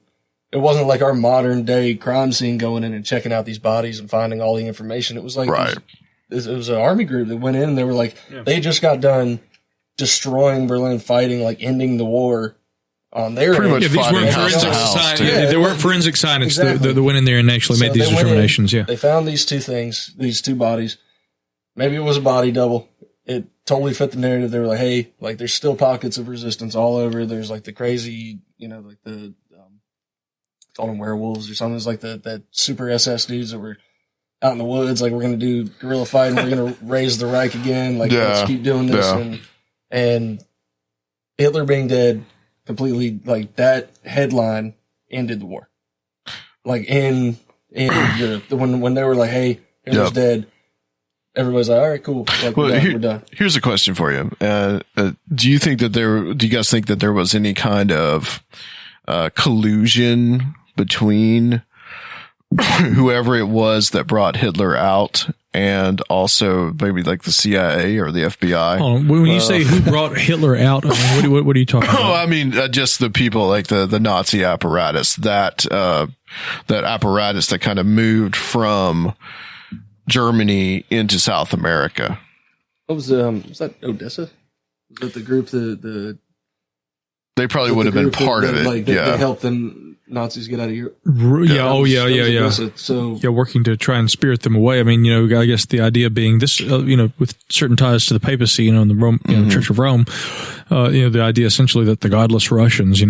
like our modern day crime scene going in and checking out these bodies and finding all the information. It was like it was an army group that went in and they were like they just got done destroying Berlin, fighting, ending the war. They were pretty much these weren't forensic scientists. They weren't forensic scientists that went in there and actually made these determinations. They found these two things, these two bodies. Maybe it was a body double. It totally fit the narrative. They were like, hey, there's still pockets of resistance all over. There's the crazy, the call them werewolves or something. It's that super SS dudes that were out in the woods. We're going to do guerrilla fighting. We're going to raise the Reich again. Let's keep doing this. Yeah. And Hitler being dead completely, that headline ended the war. In Europe, when they were like, hey, Hitler's dead. Everybody's like, all right, cool. We're done. Here's a question for you. Do you guys think that there was any kind of collusion between whoever it was that brought Hitler out, and also maybe like the CIA or the FBI. Hold on. When you say who brought Hitler out, I mean, what are you talking about? Oh, I mean, just the people, like the Nazi apparatus, that apparatus that kind of moved from Germany into South America. What was that Odessa? Was that the group they probably would have been part of it. Like, they helped them Nazis get out of Europe. Yeah. So working to try and spirit them away. I mean, I guess the idea being this, with certain ties to the papacy, in the Rome, Church of Rome, the idea essentially that the godless Russians,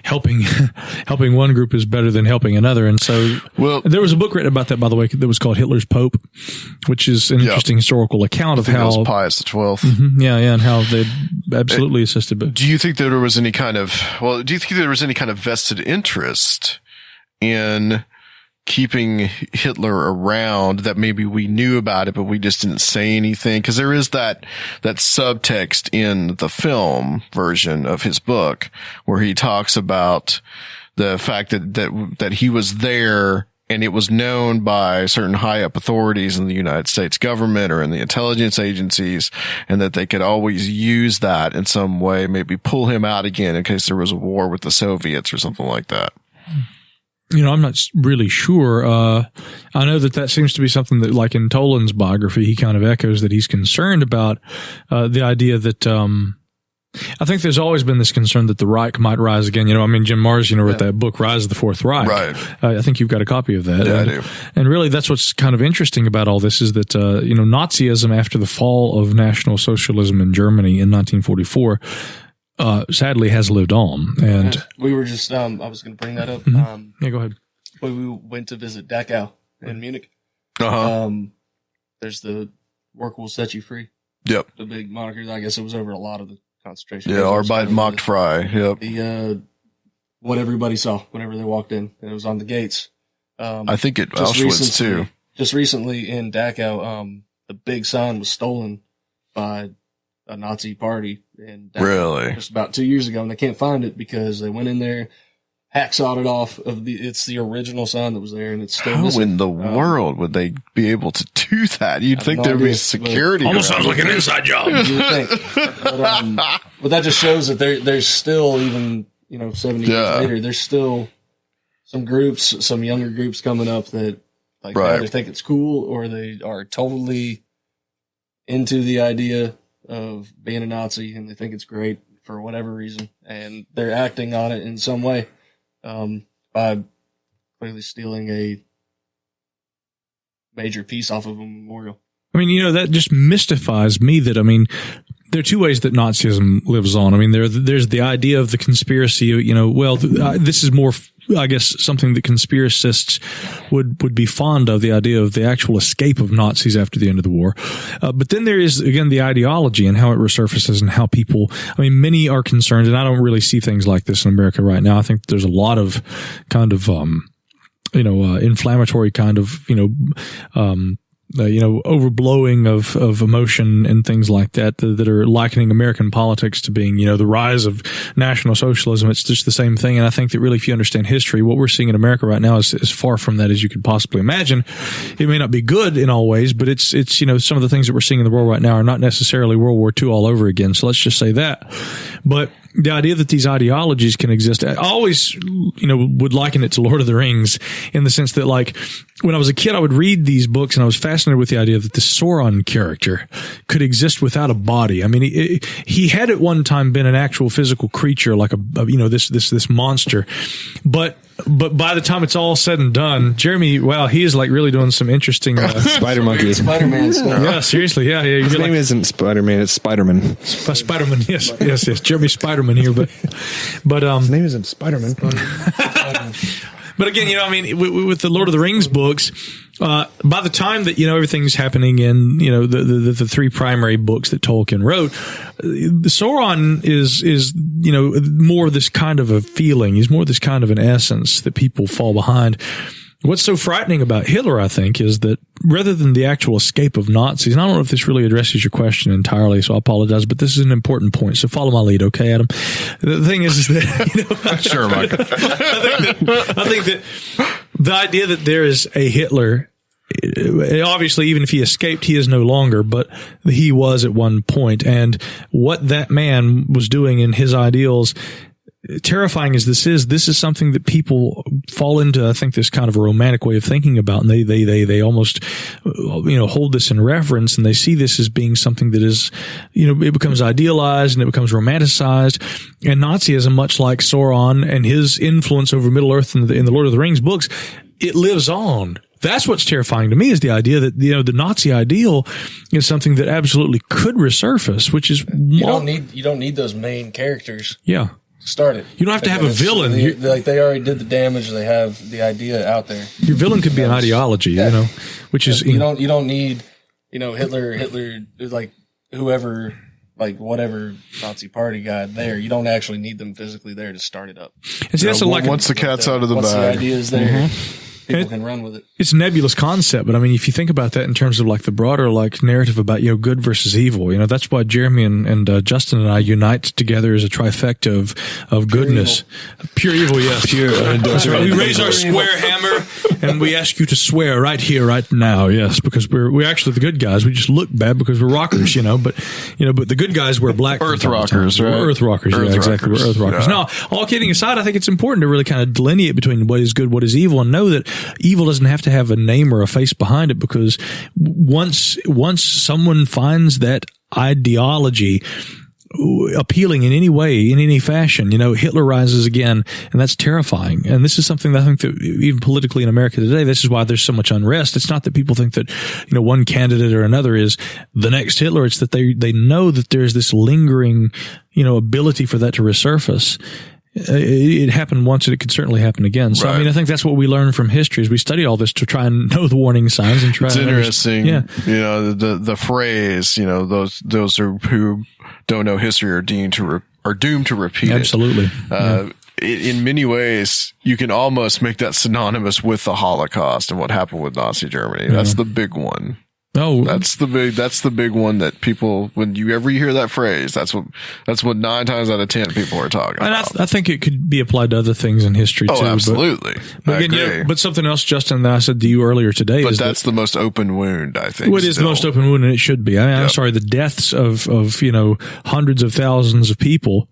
helping one group is better than helping another. And so, there was a book written about that, by the way, that was called Hitler's Pope, which is an interesting historical account of how that was Pius XII. And how they absolutely assisted. But do you think there was any kind of vested interest in keeping Hitler around, that maybe we knew about it, but we just didn't say anything? Because there is that subtext in the film version of his book where he talks about the fact that he was there and it was known by certain high up authorities in the United States government or in the intelligence agencies, and that they could always use that in some way, maybe pull him out again in case there was a war with the Soviets or something like that. I'm not really sure. I know that seems to be something that, like in Toland's biography, he kind of echoes that he's concerned about, the idea that, I think there's always been this concern that the Reich might rise again. Jim Mars, wrote that book, Rise of the Fourth Reich. Right. I think you've got a copy of that. Yeah, I do. And really, that's what's kind of interesting about all this is that, Nazism after the fall of National Socialism in Germany in 1944, sadly has lived on. And we were just, I was going to bring that up. Yeah, go ahead. When we went to visit Dachau in Munich, there's the work will set you free. Yep. The big monikers. I guess it was over a lot of the concentration. Yeah, Arbeit macht frei. Yep. The what everybody saw whenever they walked in, and it was on the gates. I think at Auschwitz too. Just recently in Dachau, the big sign was stolen by a Nazi party in Dachau. Really? Just about 2 years ago, and they can't find it because they went in there, hacksawed it off of it's the original sign that was there, and it's still missing. How in the world would they be able to do that? You'd think there'd be security. Almost sounds like an inside job. You would think. But that just shows that there's still, even 70 years later, there's still some groups, some younger groups coming up that either think it's cool or they are totally into the idea of being a Nazi and they think it's great for whatever reason, and they're acting on it in some way by clearly stealing a major piece off of a memorial. That just mystifies me that, there are two ways that Nazism lives on. There's the idea of the conspiracy, this is more, I guess, something that conspiracists would be fond of, the idea of the actual escape of Nazis after the end of the war. But then there is, again, the ideology and how it resurfaces and how people, many are concerned, and I don't really see things like this in America right now. I think there's a lot of kind of, inflammatory kind of, overblowing of emotion and things like that are likening American politics to being, the rise of National Socialism. It's just the same thing. And I think that really, if you understand history, what we're seeing in America right now is as far from that as you could possibly imagine. It may not be good in all ways, but it's, some of the things that we're seeing in the world right now are not necessarily World War II all over again. So let's just say that. But the idea that these ideologies can exist, I always, would liken it to Lord of the Rings in the sense that, like, when I was a kid, I would read these books and I was fascinated with the idea that the Sauron character could exist without a body. He had at one time been an actual physical creature, like this monster, but by the time it's all said and done, Jeremy, wow, he is like really doing some interesting Spider Monkey, Spider-Man stuff. Yeah, seriously, yeah. His name isn't Spider-Man; it's Spider-Man. Spider-Man, yes. Jeremy Spider-Man here, but his name isn't Spider-Man. But again, with the Lord of the Rings books, by the time that, everything's happening in, the three primary books that Tolkien wrote, Sauron is more this kind of a feeling. He's more this kind of an essence that people fall behind. What's so frightening about Hitler, I think, is that rather than the actual escape of Nazis, and I don't know if this really addresses your question entirely, so I apologize, but this is an important point. So follow my lead, okay, Adam? The thing is that, sure, Mike. I think that The idea that there is a Hitler, obviously, even if he escaped, he is no longer, but he was at one point. And what that man was doing in his ideals, terrifying as this is something that people fall into, I think, this kind of a romantic way of thinking about. And they almost, hold this in reverence, and they see this as being something that is, it becomes idealized and it becomes romanticized. And Nazism, much like Sauron and his influence over Middle Earth in the Lord of the Rings books, it lives on. That's what's terrifying to me, is the idea that, the Nazi ideal is something that absolutely could resurface, which is you don't need those main characters. Yeah. Start it. You don't have to have a villain. They already did the damage. They have the idea out there. Your villain could be an ideology, which is you don't need Hitler like whoever, like whatever Nazi party guy there. You don't actually need them physically there to start it up. And see, that's once the cat's out of the once bag, the idea is there. People can run with it. It's a nebulous concept, but I mean, if you think about that in terms of like the broader like narrative about good versus evil, that's why Jeremy and Justin and I unite together as a trifecta of goodness, pure evil, yes, pure. We raise our square hammer and we ask you to swear right here, right now, yes, because we're actually the good guys. We just look bad because we're rockers, but the good guys wear black Earth rockers, right? We're Earth rockers, Earth exactly. rockers. We're Earth rockers. Yeah. Now, all kidding aside, I think it's important to really kind of delineate between what is good, what is evil, and know that evil doesn't have to have a name or a face behind it, because once someone finds that ideology appealing in any way, in any fashion, Hitler rises again, and that's terrifying. And this is something that I think that even politically in America today, this is why there's so much unrest. It's not that people think that, one candidate or another is the next Hitler. It's that they know that there's this lingering, ability for that to resurface. It happened once, and it could certainly happen again. So, right. I think that's what we learn from history, is we study all this to try and know the warning signs and try. It's interesting. Yeah. The phrase, those who don't know history are doomed to repeat Absolutely. it. Absolutely. In many ways, you can almost make that synonymous with the Holocaust and what happened with Nazi Germany. Yeah. That's the big one. Oh, that's the big one that people, when you ever hear that phrase, that's what 9 times out of 10 people are talking about. I think it could be applied to other things in history too. Absolutely. But again, but something else, Justin, that I said to you earlier today, but that's the most open wound, I think. Well, it is the most open wound, and it should be. I'm sorry, the deaths of hundreds of thousands of people,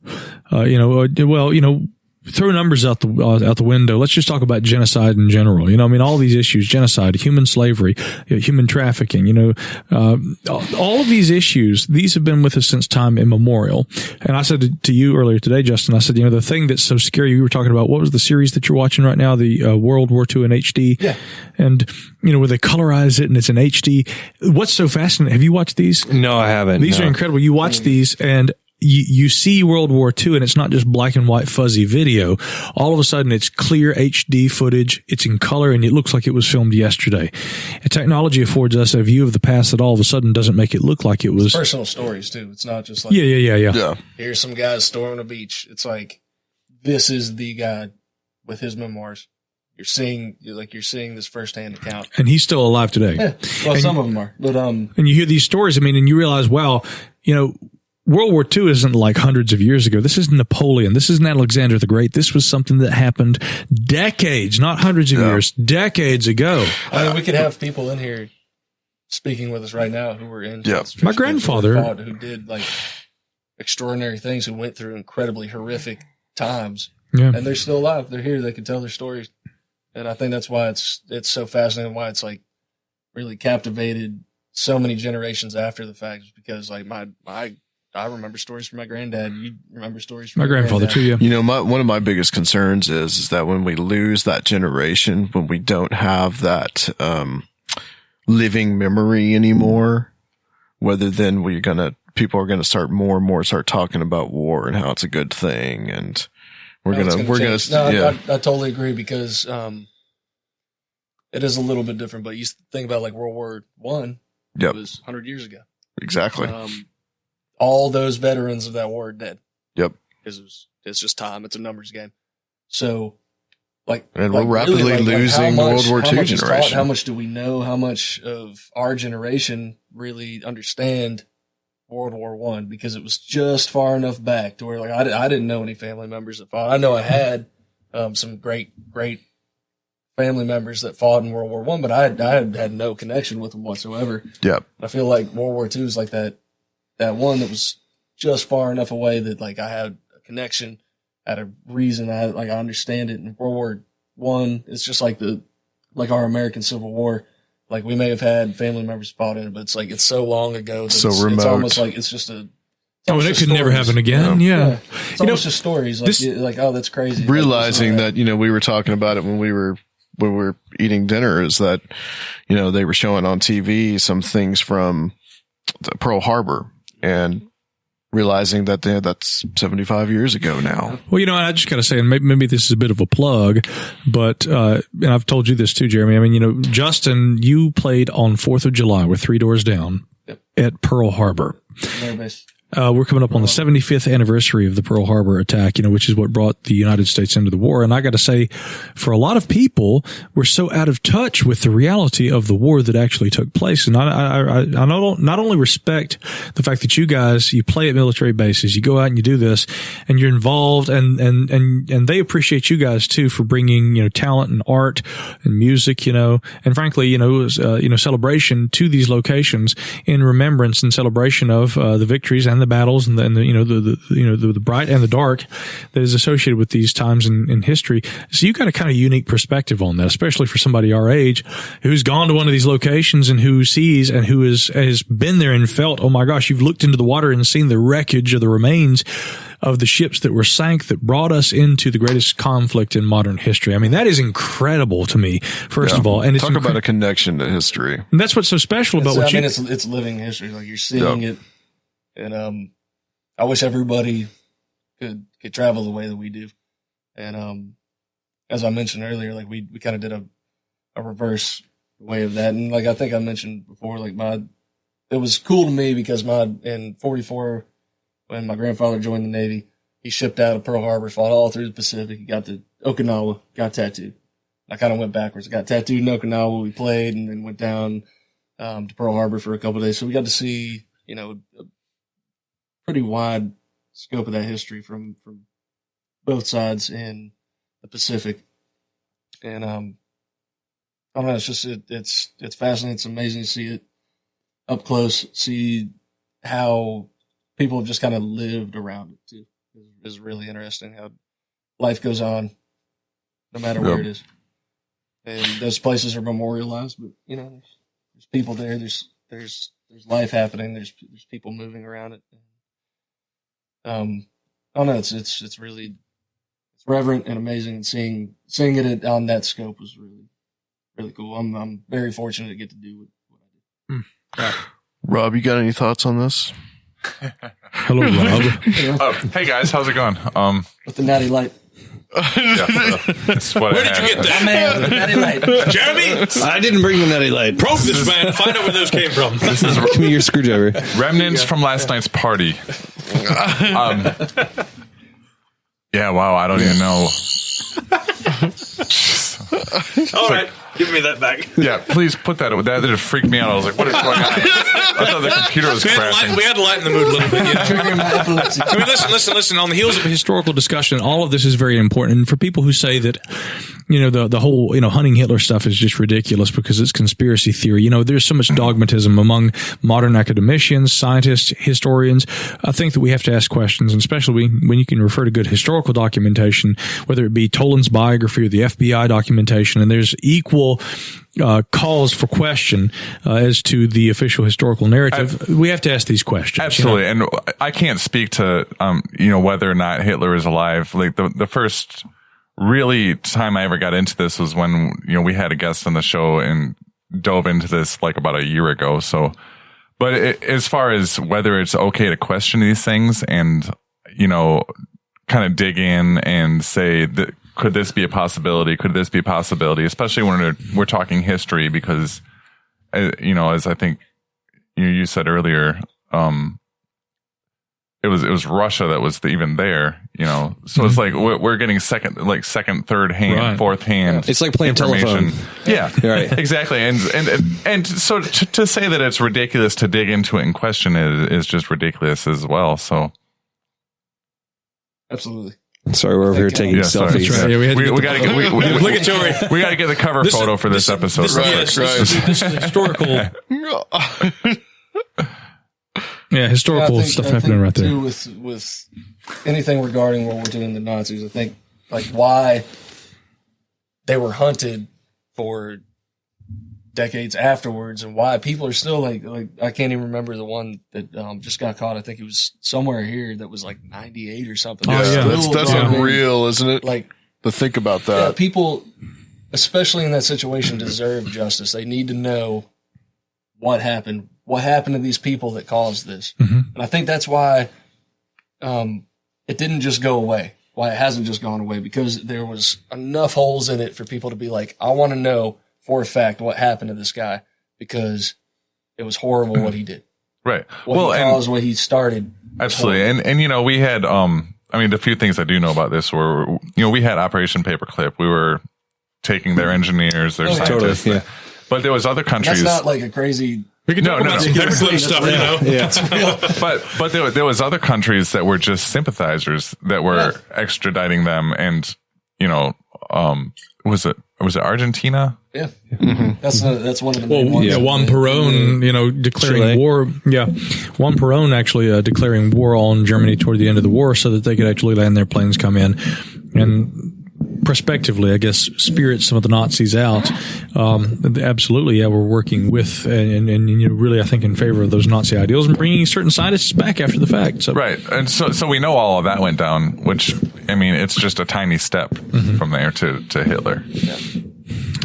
throw numbers out the window. Let's just talk about genocide in general. All these issues: genocide, human slavery, human trafficking. All of these issues, these have been with us since time immemorial. And I said to you earlier today, Justin, I said, the thing that's so scary. You were talking about, what was the series that you're watching right now? The World War II in HD. Yeah. And where they colorize it and it's in HD. What's so fascinating? Have you watched these? No, I haven't. These are incredible. You watch these and you see World War II, and it's not just black and white fuzzy video. All of a sudden, it's clear HD footage. It's in color, and it looks like it was filmed yesterday. And technology affords us a view of the past that all of a sudden doesn't make it look like it was. It's personal stories too. It's not just like yeah. Here's some guys storming a beach. It's like, this is the guy with his memoirs. You're seeing this firsthand account, and he's still alive today. Yeah. Well, and some of them are, but and you hear these stories. And you realize, wow, World War II isn't like hundreds of years ago. This isn't Napoleon. This isn't Alexander the Great. This was something that happened decades, not hundreds of years, decades ago. We could have people in here speaking with us right now who were in. My grandfather, who did like extraordinary things, who went through incredibly horrific times, and they're still alive. They're here. They can tell their stories, and I think that's why it's so fascinating. Why it's like really captivated so many generations after the fact, because like I remember stories from my granddad. You remember stories from my grandfather too. Yeah. One of my biggest concerns is that when we lose that generation, when we don't have that living memory anymore, whether then people are gonna start more and more start talking about war and how it's a good thing, and we're gonna. I totally agree, because it is a little bit different. But you think about like World War I. It was 100 years ago. Exactly. All those veterans of that war are dead. Yep. Because it's just time. It's a numbers game. So, and we're rapidly losing World War II generation. How much do we know? How much of our generation really understand World War I? Because it was just far enough back to where I didn't know any family members that fought. I know I had some great family members that fought in World War I, but I had no connection with them whatsoever. Yep. I feel like World War II is like that one that was just far enough away that like I had a connection, had a reason, I understand it. And World War I, it's just like our American Civil War. Like we may have had family members fought in it, but it's like it's so long ago that so it's remote. It's almost like it's just a. Oh, and it could never happen again. Yeah. It's almost just stories. Like, oh, that's crazy. Realizing that, we were talking about it when we were eating dinner, is that, they were showing on TV some things from Pearl Harbor, and realizing that that's 75 years ago now. Well, I just got to say, and maybe this is a bit of a plug, but, and I've told you this too, Jeremy. I mean, Justin, you played on 4th of July with Three Doors Down at Pearl Harbor. We're coming up on the 75th anniversary of the Pearl Harbor attack, which is what brought the United States into the war. And I got to say, for a lot of people, we're so out of touch with the reality of the war that actually took place. And I not only respect the fact that you play at military bases, you go out and you do this, and you're involved, and they appreciate you guys too for bringing, talent and art and music, and frankly, celebration to these locations in remembrance and celebration of the victories and the battles and the bright and the dark that is associated with these times in history. So you got a kind of unique perspective on that, especially for somebody our age who's gone to one of these locations and who sees and who has been there and felt, oh my gosh, you've looked into the water and seen the wreckage of the remains of the ships that were sank that brought us into the greatest conflict in modern history. I mean, that is incredible to me, first of all. And it's talk about a connection to history. And that's what's so special about what it's living history. Like you're seeing it. And I wish everybody could travel the way that we do. And as I mentioned earlier, like we kind of did a reverse way of that. And like I think I mentioned before, like it was cool to me because in 44, when my grandfather joined the Navy, he shipped out of Pearl Harbor, fought all through the Pacific. He got to Okinawa, got tattooed. I kind of went backwards. I got tattooed in Okinawa. We played and then went down to Pearl Harbor for a couple of days. So we got to see, a pretty wide scope of that history from both sides in the Pacific. And I don't know, it's just it's fascinating. It's amazing to see it up close, see how people have just kind of lived around it too. It's really interesting how life goes on no matter where it is. And those places are memorialized, but there's people there, there's life happening, there's people moving around it. I don't know, it's really reverent and amazing, and seeing it on that scope was really, really cool. I'm very fortunate to get to do what I do. Rob, you got any thoughts on this? Hello, Rob. Hey guys, how's it going? With the natty light. That's what Where did you get that? Man, with the natty light. Jeremy? I didn't bring the natty light. Probe this man. Find out where those came from. This is Give me your screwdriver. remnants from last night's party. Yeah, wow, I don't even know. All right, give me that back. Yeah, please put that. That just freaked me out. I was like, what is going on? I thought the computer was crashing. We had to lighten the mood a little bit. I mean, listen. On the heels of a historical discussion, all of this is very important. And for people who say that, the whole, hunting Hitler stuff is just ridiculous because it's conspiracy theory. There's so much dogmatism among modern academicians, scientists, historians. I think that we have to ask questions, and especially when you can refer to good historical documentation, whether it be Toland's biography or the FBI documentation, and there's equal cause for question as to the official historical narrative. We have to ask these questions. Absolutely. And I can't speak to, whether or not Hitler is alive. Like the first really time I ever got into this was when, we had a guest on the show and dove into this like about a year ago. So, but as far as whether it's okay to question these things and, kind of dig in and say that, could this be a possibility? Could this be a possibility? Especially when we're talking history, because, as I think you said earlier, it was Russia that was even there, So it's like we're getting second, third hand, fourth hand. It's like playing telephone. Yeah, right. Exactly. And so to say that it's ridiculous to dig into it and question it is just ridiculous as well. So. Absolutely. Sorry, we're over here taking selfies. That's right. Yeah, we got to get look at Jory. We got to get the cover photo for this episode. This is historical. Yeah, historical stuff happening right there. Too, with anything regarding World War II and the Nazis, I think like why they were hunted for decades afterwards, and why people are still like I can't even remember the one that just got caught. I think it was somewhere here that was like 98 or something. That's unreal, isn't it? Like to think about that. Yeah, people, especially in that situation, deserve justice. They need to know what happened. What happened to these people that caused this? Mm-hmm. And I think that's why it didn't just go away. Why it hasn't just gone away, because there was enough holes in it for people to be like, I want to know for a fact what happened to this guy, because it was horrible what he did. Right. What he caused, what he started. Absolutely. And we had, the few things I do know about this were, we had Operation Paperclip. We were taking their engineers, their scientists. Totally, yeah. But there was other countries. That's not like a crazy. We can talk about some paperclip stuff, Yeah. But there was other countries that were just sympathizers that were extraditing them, and was it Argentina? Yeah, that's one of the main ones. Yeah, Juan Perón, declaring Chile. war. Yeah, Juan Perón actually declaring war on Germany toward the end of the war, so that they could actually land their planes, come in, and prospectively, I guess, spirit some of the Nazis out. Absolutely, we're working with and really, I think, in favor of those Nazi ideals and bringing certain scientists back after the fact. So. Right, and so we know all of that went down, which, it's just a tiny step from there to Hitler. Yeah.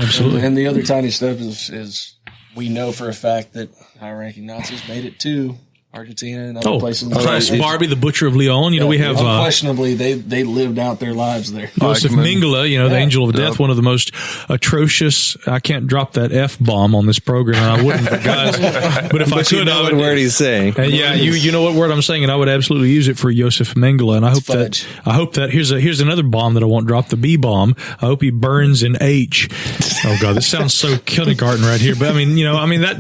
Absolutely. And the other tiny step is we know for a fact that high-ranking Nazis made it to Argentina and other places. Klaus Barbie, the Butcher of Leon. We have unquestionably they lived out their lives there. Joseph Mengele, the Angel of Death, one of the most atrocious. I can't drop that F-bomb on this program, and I wouldn't, guys. But if I could, I would. What word he's saying? You know what word I'm saying, and I would absolutely use it for Joseph Mengele. And I hope that here's another bomb that I won't drop, the B bomb. I hope he burns in H. Oh God, this sounds so kindergarten right here. But that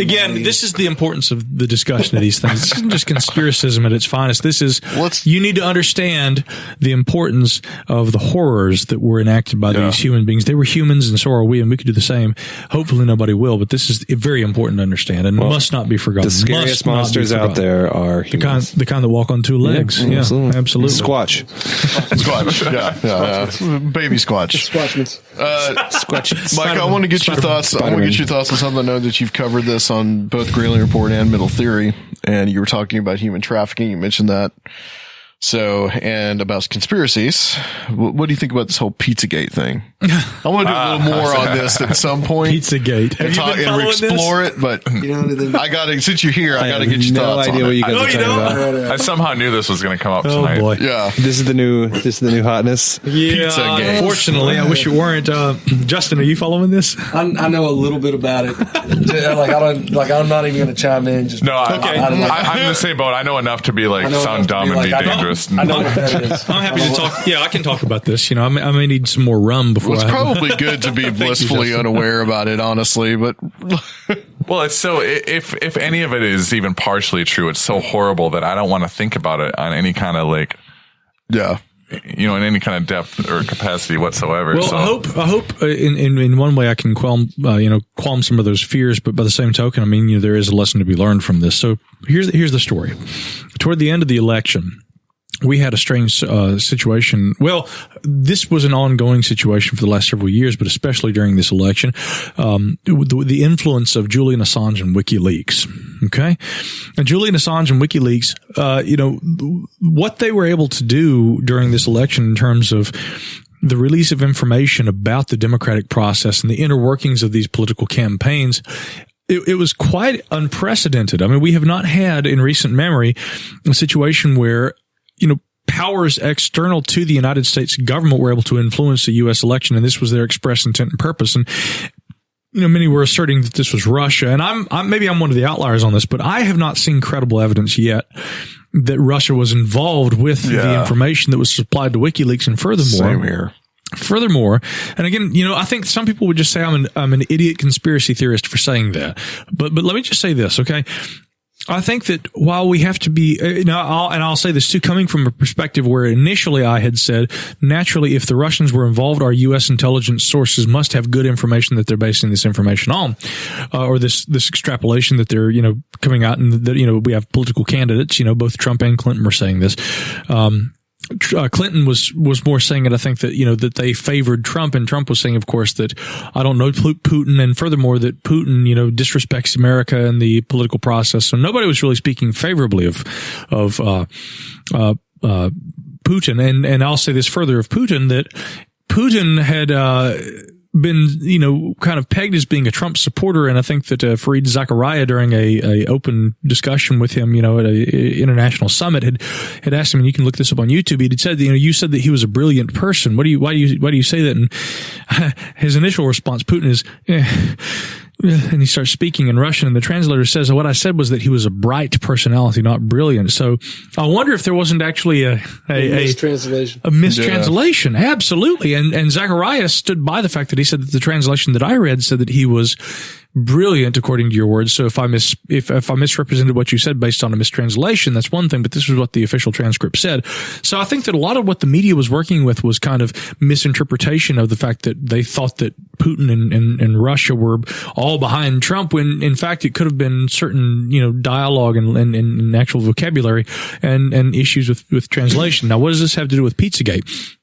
again, this is the importance of the discussion of these things. This isn't just conspiracism at its finest. This is, you need to understand the importance of the horrors that were enacted by these human beings. They were humans, and so are we, and we could do the same. Hopefully nobody will, but this is very important to understand and must not be forgotten. The scariest monsters out there are humans. The kind that walk on two legs. Yeah, absolutely. Squatch. Yeah. Baby Squatch. Squatch. Mike, I want to get your thoughts. I want to get your thoughts on something. I know that you've covered this on both Gralien Report and Middle Theory, and you were talking about human trafficking. You mentioned that. So, and about conspiracies. What do you think about this whole Pizzagate thing? I want to do a little more on this at some point. Pizzagate. Have you been following explore this? It, but I got to, since you're here, I got to get your thoughts on it. What you guys are talking about. I somehow knew this was going to come up tonight. Oh boy. Yeah. This is the new hotness. Yeah. Pizzagate. Unfortunately, I wish you weren't. Justin, are you following this? I know a little bit about it. I'm not even going to chime in. I'm in the same boat. I know enough to be sound dumb and be dangerous. I know what that is. I'm happy to talk. Yeah, I can talk about this. I may need some more rum before. Well, it's probably good to be blissfully unaware about it, honestly. But well, it's so if any of it is even partially true, it's so horrible that I don't want to think about it on any kind of in any kind of depth or capacity whatsoever. Well, so. I hope in one way I can qualm some of those fears, but by the same token, there is a lesson to be learned from this. So here's the story. Toward the end of the election, we had a strange situation. Well, this was an ongoing situation for the last several years, but especially during this election, the influence of Julian Assange and WikiLeaks. Okay, and Julian Assange and WikiLeaks, what they were able to do during this election in terms of the release of information about the democratic process and the inner workings of these political campaigns. It was quite unprecedented. We have not had in recent memory a situation where powers external to the United States government were able to influence the U.S. election, and this was their express intent and purpose. And many were asserting that this was Russia, and I'm one of the outliers on this, but I have not seen credible evidence yet that Russia was involved with the information that was supplied to WikiLeaks. And furthermore, and again, I think some people would just say I'm an idiot conspiracy theorist for saying that, but let me just say this, okay? I think that while we have to be, I'll say this too, coming from a perspective where initially I had said, naturally, if the Russians were involved, our U.S. intelligence sources must have good information that they're basing this information on, or this extrapolation that they're, coming out, and that, we have political candidates, both Trump and Clinton were saying this. Clinton was more saying it, I think, that, that they favored Trump, and Trump was saying, of course, that I don't know Putin, and furthermore, that Putin, disrespects America and the political process. So nobody was really speaking favorably of Putin. And I'll say this further of Putin, that Putin had, been, kind of pegged as being a Trump supporter. And I think that Fareed Zakaria, during a open discussion with him, at a international summit, had asked him, and you can look this up on YouTube. He had said, you said that he was a brilliant person. Why do you say that? And his initial response, Putin, is, and he starts speaking in Russian, and the translator says, what I said was that he was a bright personality, not brilliant. So I wonder if there wasn't actually a mistranslation. A mistranslation. Yeah. Absolutely. And Zacharias stood by the fact that he said that the translation that I read said that he was brilliant, according to your words. So if I misrepresented what you said based on a mistranslation, that's one thing, but this is what the official transcript said. So I think that a lot of what the media was working with was kind of misinterpretation of the fact that they thought that Putin and Russia were all behind Trump, when in fact it could have been certain, dialogue and actual vocabulary and issues with translation. Now, what does this have to do with Pizzagate?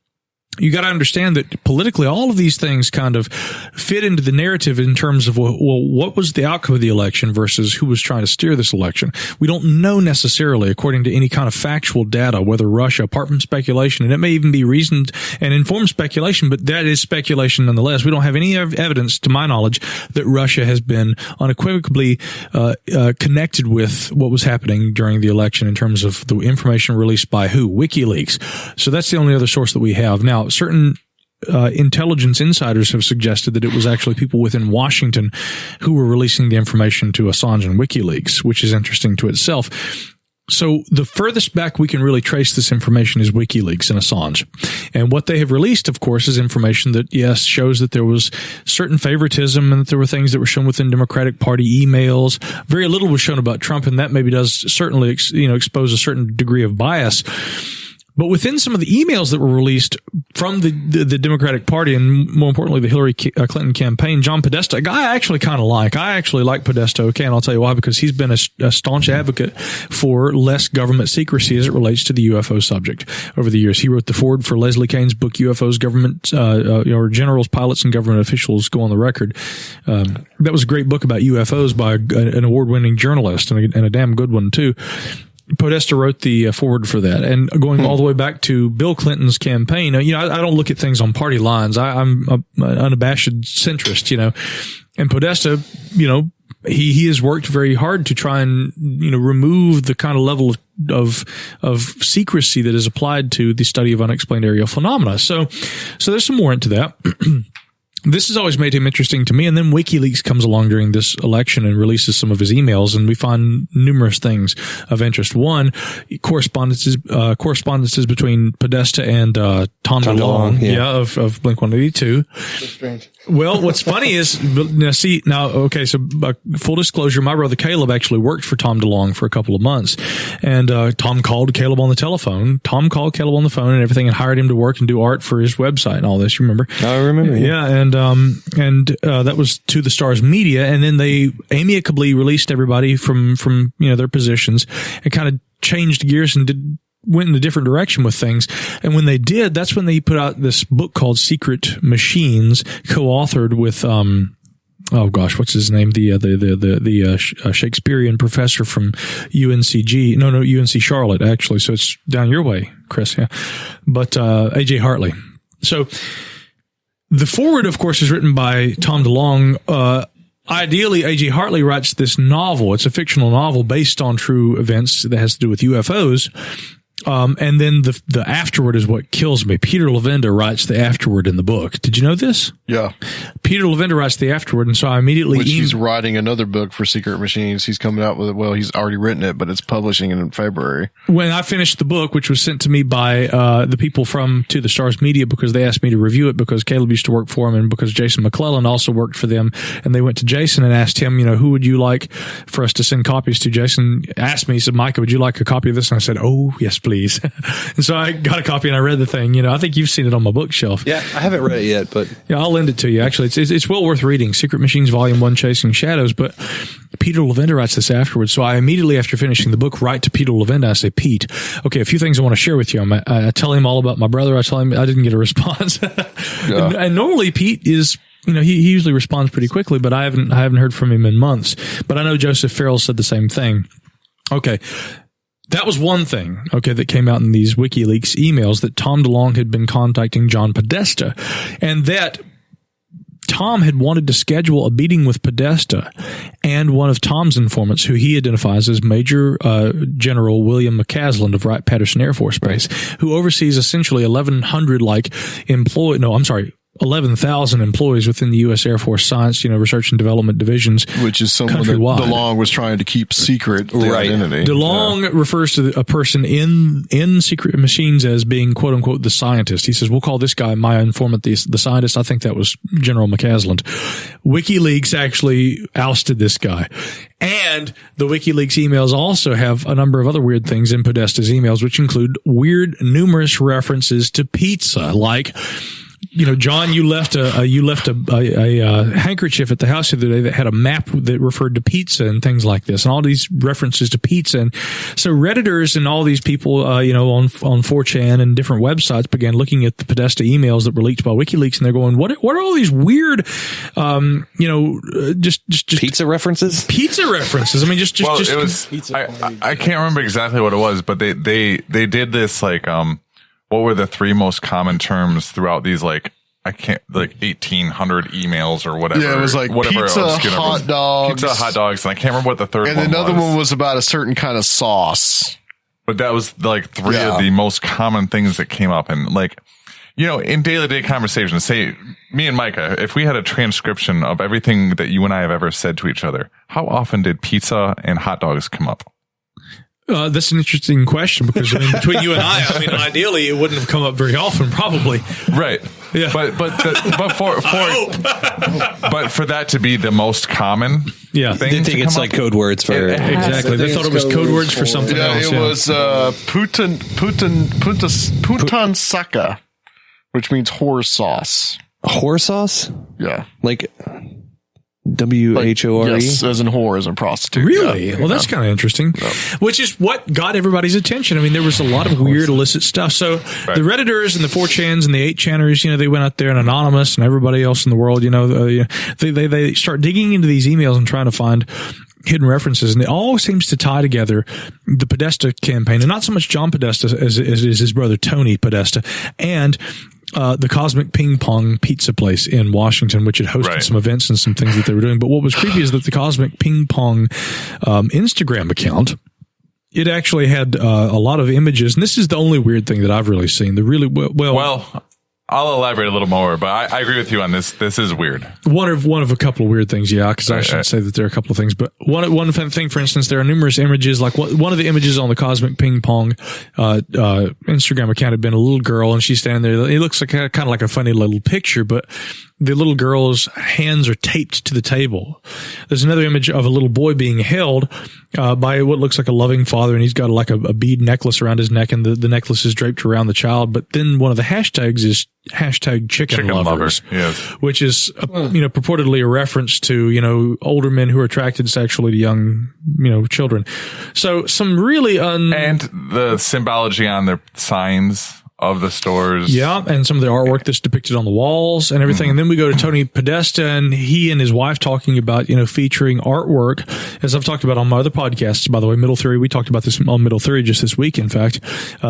You got to understand that politically, all of these things kind of fit into the narrative in terms of, well, what was the outcome of the election versus who was trying to steer this election. We don't know necessarily, according to any kind of factual data, whether Russia, apart from speculation, and it may even be reasoned and informed speculation, but that is speculation nonetheless. We don't have any evidence, to my knowledge, that Russia has been unequivocally connected with what was happening during the election in terms of the information released by who? WikiLeaks. So that's the only other source that we have. Now, certain intelligence insiders have suggested that it was actually people within Washington who were releasing the information to Assange and WikiLeaks, which is interesting to itself. So the furthest back we can really trace this information is WikiLeaks and Assange. And what they have released, of course, is information that, yes, shows that there was certain favoritism and that there were things that were shown within Democratic Party emails. Very little was shown about Trump, and that maybe does certainly, expose a certain degree of bias. But within some of the emails that were released from the Democratic Party, and more importantly, the Hillary Clinton campaign, John Podesta, a guy I actually kind of like. I actually like Podesta, okay, and I'll tell you why, because he's been a staunch advocate for less government secrecy as it relates to the UFO subject over the years. He wrote the foreword for Leslie Kane's book, UFOs, Government, or Generals, Pilots, and Government Officials Go on the Record. That was a great book about UFOs by an award-winning journalist, and a damn good one, too. Podesta wrote the foreword for that. And going all the way back to Bill Clinton's campaign, I don't look at things on party lines. I'm an unabashed centrist, and Podesta, he has worked very hard to try and, remove the kind of level of secrecy that is applied to the study of unexplained aerial phenomena. So there's some more into that. This has always made him interesting to me. And then WikiLeaks comes along during this election and releases some of his emails, and we find numerous things of interest. One, correspondences between Podesta and Tom DeLonge, of Blink-182. That's strange. Well, what's funny is, so full disclosure, my brother Caleb actually worked for Tom DeLonge for a couple of months, and Tom called Caleb on the telephone. Tom called Caleb on the phone and everything, and hired him to work and do art for his website and all this. You remember? I remember. Yeah, and that was To the Stars Media, and then they amicably released everybody from their positions and kind of changed gears and went in a different direction with things. And when they did, that's when they put out this book called Secret Machines, co-authored with what's his name? The Shakespearean professor from UNC Charlotte, actually. So it's down your way, Chris. Yeah, but AJ Hartley. So the foreword, of course, is written by Tom DeLonge. Ideally, A.J. Hartley writes this novel. It's a fictional novel based on true events that has to do with UFOs. And then the afterword is what kills me. Peter Levenda writes the afterword in the book. Did you know this? Yeah. Peter Levenda writes the afterword, and so I immediately... he's writing another book for Secret Machines. He's coming out with it. Well, he's already written it, but it's publishing it in February. When I finished the book, which was sent to me by the people from To the Stars Media, because they asked me to review it because Caleb used to work for him and because Jason McClellan also worked for them, and they went to Jason and asked him, who would you like for us to send copies to? Jason asked me, he said, Micah, would you like a copy of this? And I said, oh, yes, please. And so I got a copy and I read the thing. I think you've seen it on my bookshelf. Yeah, I haven't read it yet, but yeah, I'll lend it to you. Actually, it's well worth reading. Secret Machines Volume 1, Chasing Shadows. But Peter Levenda writes this afterwards. So I immediately, after finishing the book, write to Peter Levenda. I say, Pete, okay, a few things I want to share with you. I tell him all about my brother. I tell him I didn't get a response. Yeah. And normally Pete is... he usually responds pretty quickly, but I haven't heard from him in months. But I know Joseph Farrell said the same thing. Okay. That was one thing, that came out in these WikiLeaks emails, that Tom DeLonge had been contacting John Podesta, and that Tom had wanted to schedule a meeting with Podesta and one of Tom's informants, who he identifies as Major General William McCaslin of Wright-Patterson Air Force Base, who oversees essentially 11,000 employees within the U.S. Air Force Science, Research and Development Divisions, which is someone that DeLonge was trying to keep secret the identity. DeLonge refers to a person in Secret Machines as being "quote unquote" the scientist. He says, "We'll call this guy my informant the scientist." I think that was General McCaslin. WikiLeaks actually ousted this guy. And the WikiLeaks emails also have a number of other weird things in Podesta's emails, which include numerous references to pizza, like, John, you left a handkerchief at the house the other day that had a map that referred to pizza and things like this, and all these references to pizza. And so Redditors and all these people, on 4chan and different websites began looking at the Podesta emails that were leaked by WikiLeaks, and they're going, what are all these weird, just pizza references? Pizza references. I mean, it was. I can't remember exactly what it was, but they did this like what were the three most common terms throughout these 1,800 emails or whatever? Yeah, it was like pizza, hot dogs. Pizza, hot dogs, and I can't remember what the third one was. And another one was about a certain kind of sauce. But that was like three of the most common things that came up. And in daily conversations, say me and Micah, if we had a transcription of everything that you and I have ever said to each other, how often did pizza and hot dogs come up? That's an interesting question, because between you and I mean, ideally it wouldn't have come up very often, probably. Right. Yeah. But for that to be the most common thing, they think it's like code words for exactly. They thought it was code words for something else. It was putan saka, which means whore sauce. Whore sauce? Yeah. Like WHORE? Yes, as in whore, as in prostitute. Really? Yeah. Well, that's kind of interesting. Yeah. Which is what got everybody's attention. I mean, there was a lot of weird illicit stuff. So the Redditors and the 4chans and the 8chaners, they went out there and anonymous, and everybody else in the world, they start digging into these emails and trying to find hidden references, and it all seems to tie together the Podesta campaign, and not so much John Podesta as his brother Tony Podesta, and the Cosmic Ping Pong Pizza Place in Washington, which had hosted some events and some things that they were doing. But what was creepy is that the Cosmic Ping Pong Instagram account, it actually had a lot of images, and this is the only weird thing that I've really seen. Well, I'll elaborate a little more, but I agree with you on this. This is weird. One of a couple of weird things, because I shouldn't say that there are a couple of things, but one thing, for instance, there are numerous images. Like one of the images on the Cosmic Ping Pong Instagram account had been a little girl, and she's standing there. It looks like kind of like a funny little picture, but the little girl's hands are taped to the table. There's another image of a little boy being held by what looks like a loving father, and he's got like a bead necklace around his neck, and the necklace is draped around the child. But then one of the hashtags is hashtag chicken lovers, yes. Which is purportedly a reference to older men who are attracted sexually to young children. So some really and the symbology on their signs of the stores. Yeah, and some of the artwork that's depicted on the walls and everything. And then we go to Tony Podesta, and he and his wife talking about, featuring artwork, as I've talked about on my other podcasts, by the way, Middle Theory. We talked about this on Middle Theory just this week, in fact.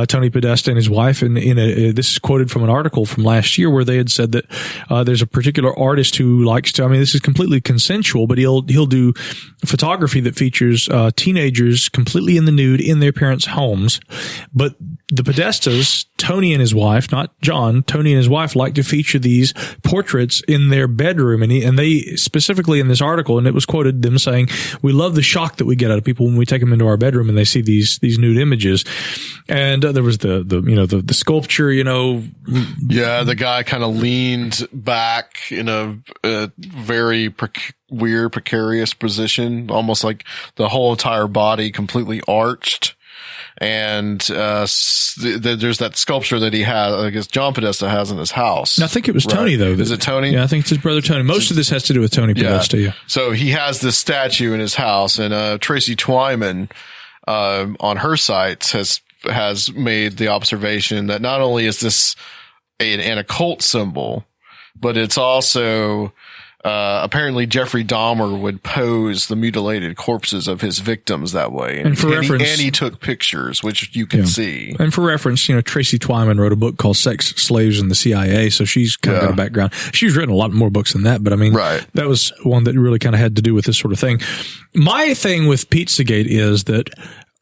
Tony Podesta and his wife, and this is quoted from an article from last year where they had said that there's a particular artist who likes to, this is completely consensual, but he'll do photography that features teenagers completely in the nude in their parents' homes. But the Podestas, Tony and his wife, not John, Tony and his wife like to feature these portraits in their bedroom. And they specifically in this article, and it was quoted them saying, we love the shock that we get out of people when we take them into our bedroom and they see these nude images. And there was the sculpture, Yeah, the guy kind of leaned back in a very weird, precarious position, almost like the whole entire body completely arched. And there's that sculpture that he had, I guess John Podesta has in his house. I think it was Tony, though. Is it Tony? Yeah, I think it's his brother Tony. Most of this has to do with Tony Podesta, yeah. So he has this statue in his house, and Tracy Twyman on her site has made the observation that not only is this an occult symbol, but it's also apparently Jeffrey Dahmer would pose the mutilated corpses of his victims that way. And for reference, he took pictures, which you can see. And for reference, Tracy Twyman wrote a book called Sex, Slaves, and the CIA. So she's kind of got a background. She's written a lot more books than that, but that was one that really kind of had to do with this sort of thing. My thing with Pizzagate is that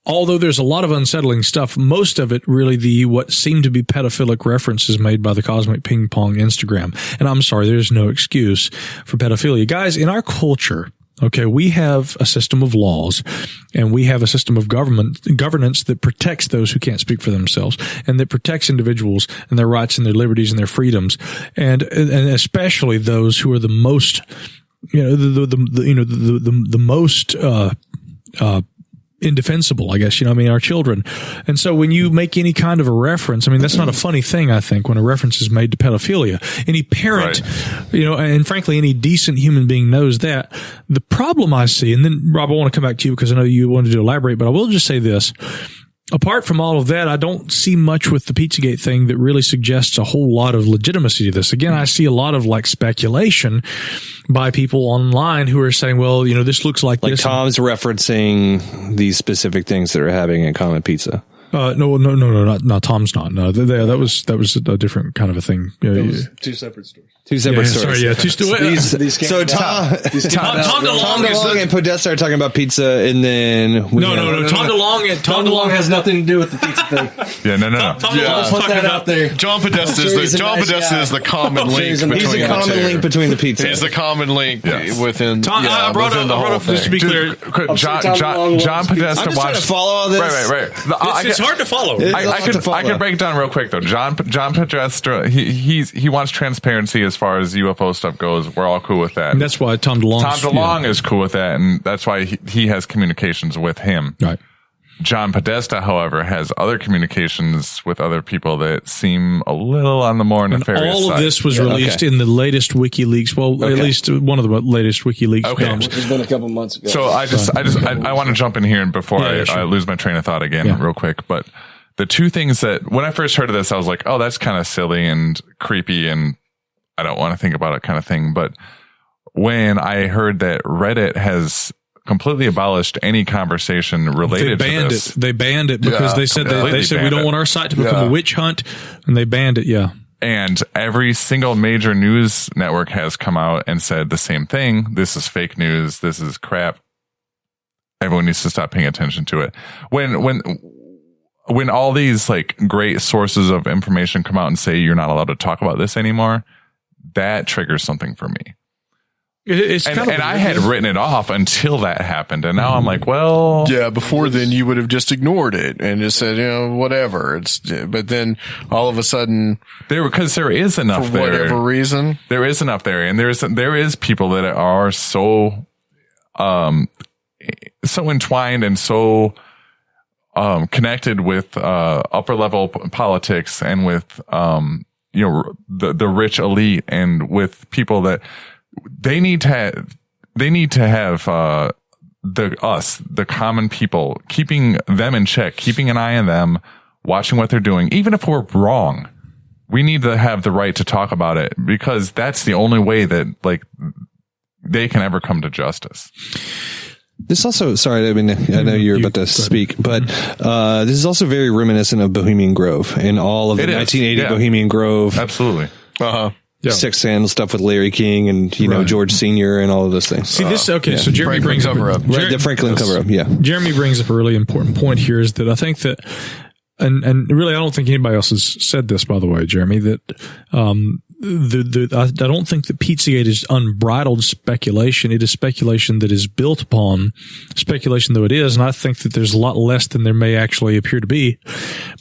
although there's a lot of unsettling stuff, most of it really what seem to be pedophilic references made by the Cosmic Ping Pong Instagram. And I'm sorry, there's no excuse for pedophilia. Guys, in our culture, okay, we have a system of laws and we have a system of governance that protects those who can't speak for themselves and that protects individuals and their rights and their liberties and their freedoms. And especially those who are the most, the most, indefensible, I guess, our children. And so when you make any kind of a reference, that's not a funny thing, I think, when a reference is made to pedophilia. Any parent, and frankly, any decent human being knows that. The problem I see, and then Rob, I want to come back to you because I know you wanted to elaborate, but I will just say this. Apart from all of that, I don't see much with the Pizzagate thing that really suggests a whole lot of legitimacy to this. Again, I see a lot of speculation by people online who are saying, well, this looks like this. Tom's referencing these specific things that are happening in Comet Pizza. No, not Tom's not. No, that was a different kind of a thing. Two separate stores. Two separate stores. Sorry, yeah. So Tom DeLonge and Podesta are talking about pizza, and then no. Tom DeLonge has nothing to do with the pizza thing. Yeah, no. Tom DeLonge's put talking that about out there. John Podesta is the common link. He's the common link between the pizza. He's the common link within. I brought up just to be clear. John Podesta I'm trying to follow all this. Right. It's hard to follow. I can break it down real quick though. John Podesta, he wants transparency as far as UFO stuff goes. We're all cool with that. And that's why Tom DeLonge is cool with that, and that's why he has communications with him. Right. John Podesta, however, has other communications with other people that seem a little on the more nefarious side. All of this was released in the latest WikiLeaks. Well, at least one of the latest WikiLeaks films. It's been a couple months ago. So I want to jump in here and before I lose my train of thought again real quick. But the two things that when I first heard of this, I was like, oh, that's kind of silly and creepy and I don't want to think about it kind of thing. But when I heard that Reddit has completely abolished any conversation related to this. They banned it because they said we don't want our site to become a witch hunt, and they banned it. Yeah. And every single major news network has come out and said the same thing. This is fake news. This is crap. Everyone needs to stop paying attention to it. When all these great sources of information come out and say you're not allowed to talk about this anymore, that triggers something for me. I had written it off until that happened, and now I'm like, well, yeah. Before then, you would have just ignored it and just said, whatever. But then all of a sudden, because there is enough for whatever reason, there is enough there, and there is people that are so entwined and so connected with upper level politics and with the rich elite and with people that. They need to have the common people, keeping them in check, keeping an eye on them watching what they're doing, even if we're wrong. We need to have the right to talk about it, because that's the only way that like they can ever come to justice. This also, sorry, I mean, I know you're about to speak, but this is also very reminiscent of Bohemian Grove and all of the 1980 Bohemian Grove. Absolutely. Six Sense stuff with Larry King and, you know, George Sr. and all of those things. See, this, okay, so Jeremy brings up the Franklin cover up, Jeremy brings up a really important point here, is that I think that, and really, I don't think anybody else has said this, by the way, Jeremy, that I don't think that Pizzagate is unbridled speculation. It is speculation that is built upon speculation, though it is, and I think that there's a lot less than there may actually appear to be.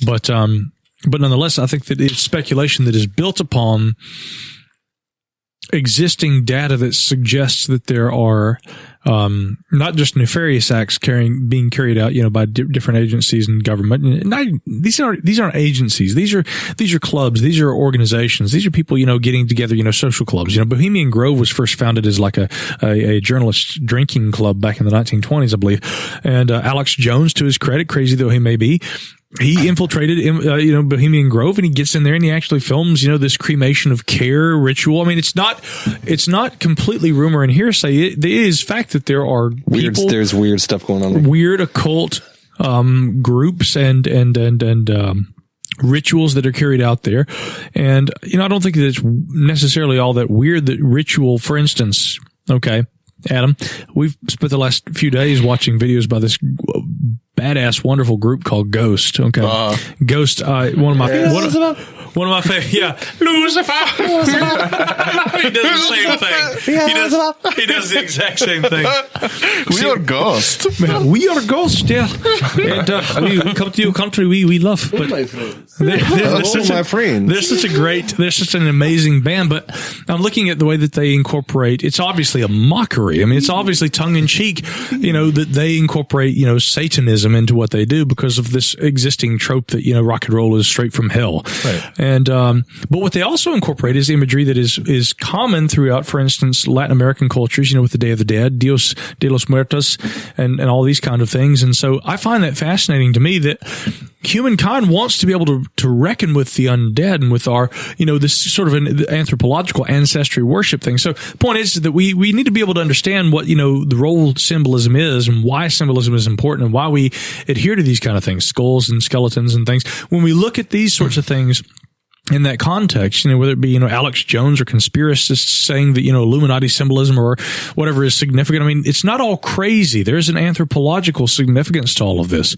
But nonetheless, I think that it's speculation that is built upon existing data that suggests that there are not just nefarious acts being carried out, you know, by different agencies and government. And these aren't agencies. These are clubs. These are organizations. These are people, you know, getting together, you know, social clubs. You know, Bohemian Grove was first founded as like a journalist drinking club back in the 1920s, I believe. And Alex Jones, to his credit, crazy though he may be, he infiltrated, you know, Bohemian Grove, and he gets in there and he actually films, you know, this cremation of care ritual. I mean, it's not completely rumor and hearsay. It is fact that there are people, there's weird stuff going on, weird occult groups and rituals that are carried out there. And, you know, I don't think that it's necessarily all that weird that ritual, for instance, okay, Adam, we've spent the last few days watching videos by this badass, wonderful group called Ghost. Okay, Ghost. One of my favorite. Yeah, Lucifer. He does the same thing. He does the exact same thing. We are Ghost. We are Ghost. Yeah, and we come to your country. We love. But my friend. They're such an amazing band. But I'm looking at the way that they incorporate. It's obviously a mockery. I mean, it's obviously tongue in cheek. You know, that they incorporate, you know, Satanism into what they do because of this existing trope that, you know, rock and roll is straight from hell. Right. And, but what they also incorporate is imagery that is common throughout, for instance, Latin American cultures, you know, with the Day of the Dead, Dios de los Muertos, and all these kind of things. And so I find that fascinating to me that humankind wants to be able to reckon with the undead and with our, you know, this sort of an anthropological ancestry worship thing. So the point is that we need to be able to understand what, you know, the role symbolism is and why symbolism is important and why we adhere to these kind of things, skulls and skeletons and things. When we look at these sorts of things in that context, you know, whether it be, you know, Alex Jones or conspiracists saying that, you know, Illuminati symbolism or whatever is significant. I mean, it's not all crazy. There's an anthropological significance to all of this.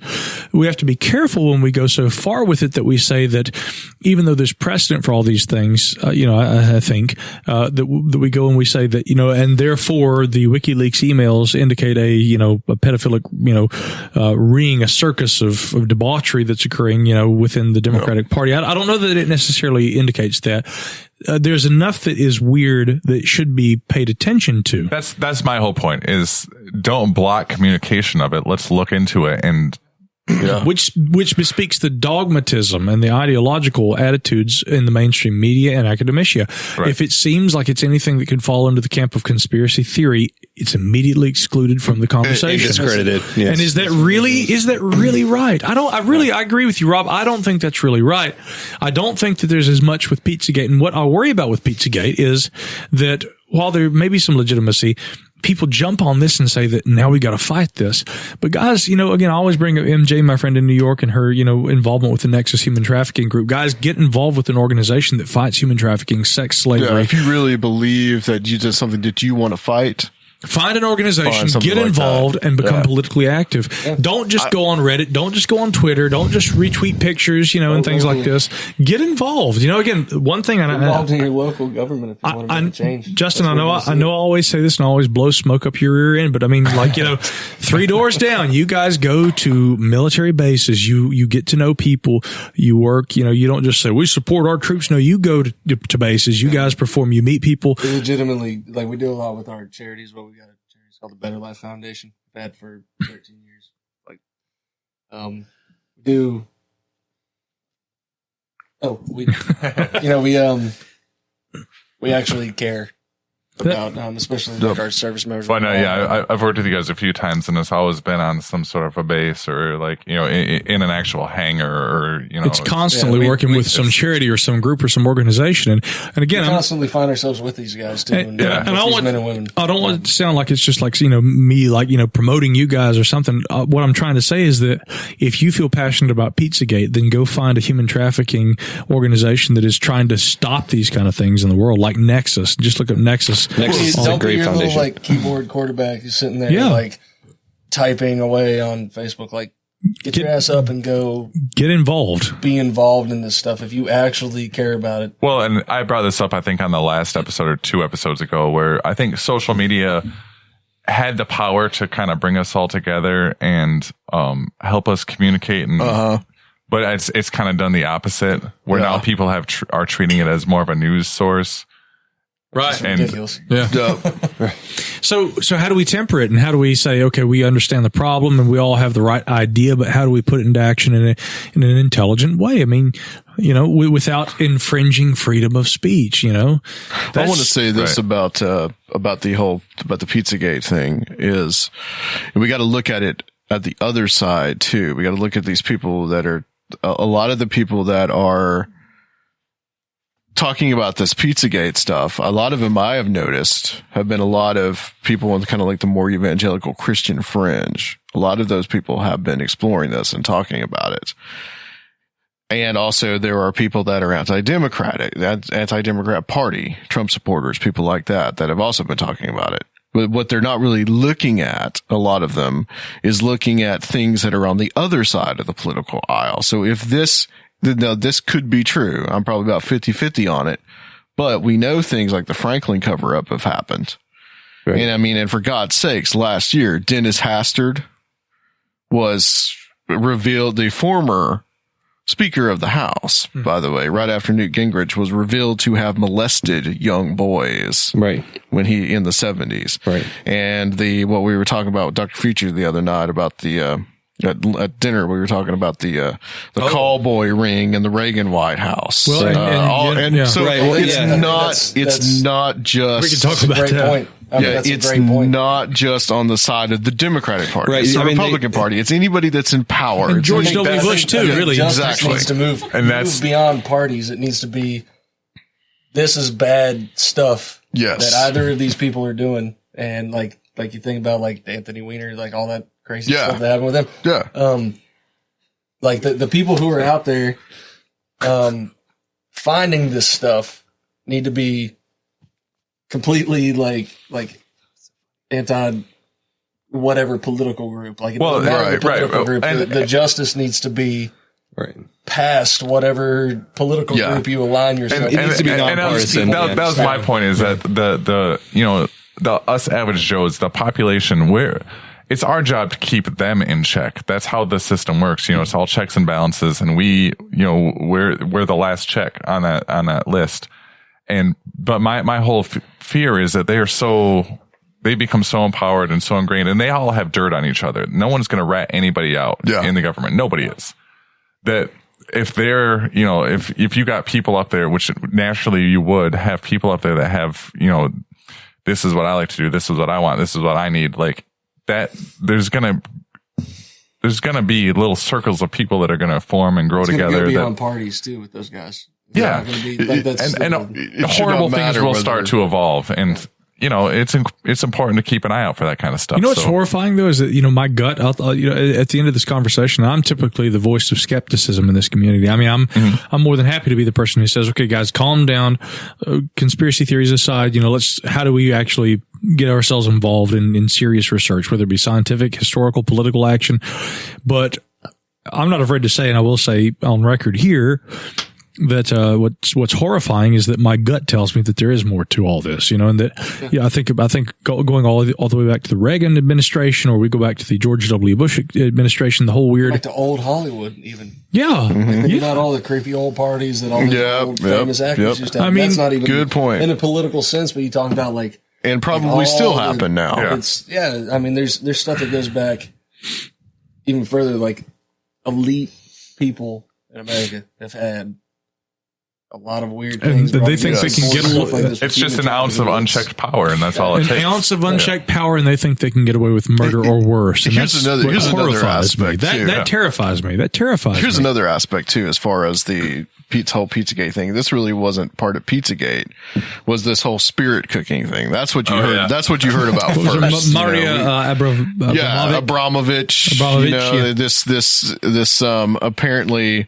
We have to be careful when we go so far with it that we say that even though there's precedent for all these things, you know, I think, that we go and we say that, you know, and therefore the WikiLeaks emails indicate a, you know, a pedophilic, you know, ring, a circus of debauchery that's occurring, you know, within the Democratic Party. I don't know that it necessarily indicates that. There's enough that is weird that should be paid attention to. That's my whole point, is don't block communication of it. Let's look into it. And which bespeaks the dogmatism and the ideological attitudes in the mainstream media and academia. Right. If it seems like it's anything that could fall into the camp of conspiracy theory, it's immediately excluded from the conversation. Discredited. Yes. And is that really right? I agree with you, Rob. I don't think that's really right. I don't think that there's as much with Pizzagate. And what I worry about with Pizzagate is that while there may be some legitimacy, people jump on this and say that now we got to fight this. But guys, you know, again, I always bring up MJ, my friend in New York, and her, you know, involvement with the Nexus Human Trafficking Group. Guys, get involved with an organization that fights human trafficking, sex slavery. Yeah, if you really believe that you did something that you want to fight, find an organization, get involved, and become politically active. Yeah. Don't just go on Reddit. Don't just go on Twitter. Don't just retweet pictures, you know, and things like this. Get involved. You know, again, one thing involved in your local government if you want to make a change. Justin, I know I always say this and I always blow smoke up your rear end, but I mean, like, you know, 3 doors down, you guys go to military bases. You get to know people. You work. You know, you don't just say we support our troops. No, you go to bases. You guys perform. You meet people. We legitimately, like, we do a lot with our charities. What we got. Called the Better Life Foundation. We've had for 13 years. Like, we actually care about, especially like our service members. Well, no, yeah, I've worked with you guys a few times, and it's always been on some sort of a base or like, you know, in an actual hangar or, you know. It's constantly working with some charity or some group or some organization. And again, we constantly find ourselves with these guys too. And I don't want it to sound like it's just like, you know, me, like, you know, promoting you guys or something. What I'm trying to say is that if you feel passionate about Pizzagate, then go find a human trafficking organization that is trying to stop these kind of things in the world, like Nexus. Just look up Nexus. Nexus is a great your foundation. Little, like, keyboard quarterback who's sitting there, like, typing away on Facebook. Like, get your ass up and go. Get involved. Be involved in this stuff if you actually care about it. Well, and I brought this up, I think, on the last episode or 2 episodes ago, where I think social media had the power to kind of bring us all together and help us communicate. And but it's kind of done the opposite, where now people are treating it as more of a news source. Right. It's ridiculous. So how do we temper it, and how do we say, okay, we understand the problem and we all have the right idea, but how do we put it into action in an intelligent way? I mean, you know, without infringing freedom of speech, you know. I want to say this about the Pizzagate thing is we got to look at it at the other side too. We got to look at these people that are a lot of the people that are talking about this Pizzagate stuff. A lot of them I have noticed have been a lot of people on kind of like the more evangelical Christian fringe. A lot of those people have been exploring this and talking about it. And also there are people that are anti-Democrat party, Trump supporters, people like that have also been talking about it. But what they're not really looking at, a lot of them, is looking at things that are on the other side of the political aisle. So if this could be true, I'm probably about 50-50 on it, but we know things like the Franklin cover-up have happened. Right. And I mean, and for God's sakes, last year, Dennis Hastert was revealed, the former Speaker of the House, by the way, right after Newt Gingrich, was revealed to have molested young boys. Right. When in the 70s. Right. And what we were talking about with Dr. Future the other night about the, at dinner, we were talking about the call boy ring in the Reagan White House. Well, it's not just. We can talk about that. Point. I mean, it's not just on the side of the Democratic Party. Right. It's the Republican Party. It's anybody that's in power. And George W. Bush too, really. Exactly. Needs to move beyond parties. It needs to be, this is bad stuff that either of these people are doing. And like you think about like Anthony Weiner, like all that crazy stuff that happened with him. Yeah. Like the people who are out there, finding this stuff need to be completely like anti whatever political group. Like political group. The justice needs to be past whatever political group you align yourself. It needs to be nonpartisan. That was my point. Is that the us average Joes, the population, it's our job to keep them in check. That's how the system works. You know, it's all checks and balances, and we're the last check on that list. But my whole fear is that they become so empowered and so ingrained, and they all have dirt on each other. No one's going to rat anybody out in the government. Nobody is. That if they're, if you got people up there, which naturally you would have people up there that have, this is what I like to do. This is what I want. This is what I need. Like that, there's going to be little circles of people that are going to form and grow together. Be on parties too with those guys. Yeah. And horrible things will start to evolve. And, it's important to keep an eye out for that kind of stuff. You know what's horrifying though is that, my gut, at the end of this conversation, I'm typically the voice of skepticism in this community. I mean, I'm more than happy to be the person who says, okay, guys, calm down. Conspiracy theories aside, how do we actually get ourselves involved in serious research, whether it be scientific, historical, political action. But I'm not afraid to say, and I will say on record here, that what's horrifying is that my gut tells me that there is more to all this, and that I think going all the way back to the Reagan administration, or we go back to the George W. Bush administration, the whole weird, like to old Hollywood, even not all the creepy old parties that all the old famous actors used to have. I mean, that's not even good point in a political sense, but you talk about and probably still happen now. I mean, there's stuff that goes back even further, like elite people in America have had a lot of weird And things. they think they can get away. It's just an ounce of unchecked power, and that's all it takes. An ounce of unchecked power, and they think they can get away with murder or worse. And Here's another aspect, too. That terrifies me. That terrifies me. Here's another aspect too, as far as the whole Pizzagate thing. This really wasn't part of Pizzagate. Was this whole spirit cooking thing? That's what you heard. Yeah. That's what you heard about first. Maria Abramovich. You know, this apparently.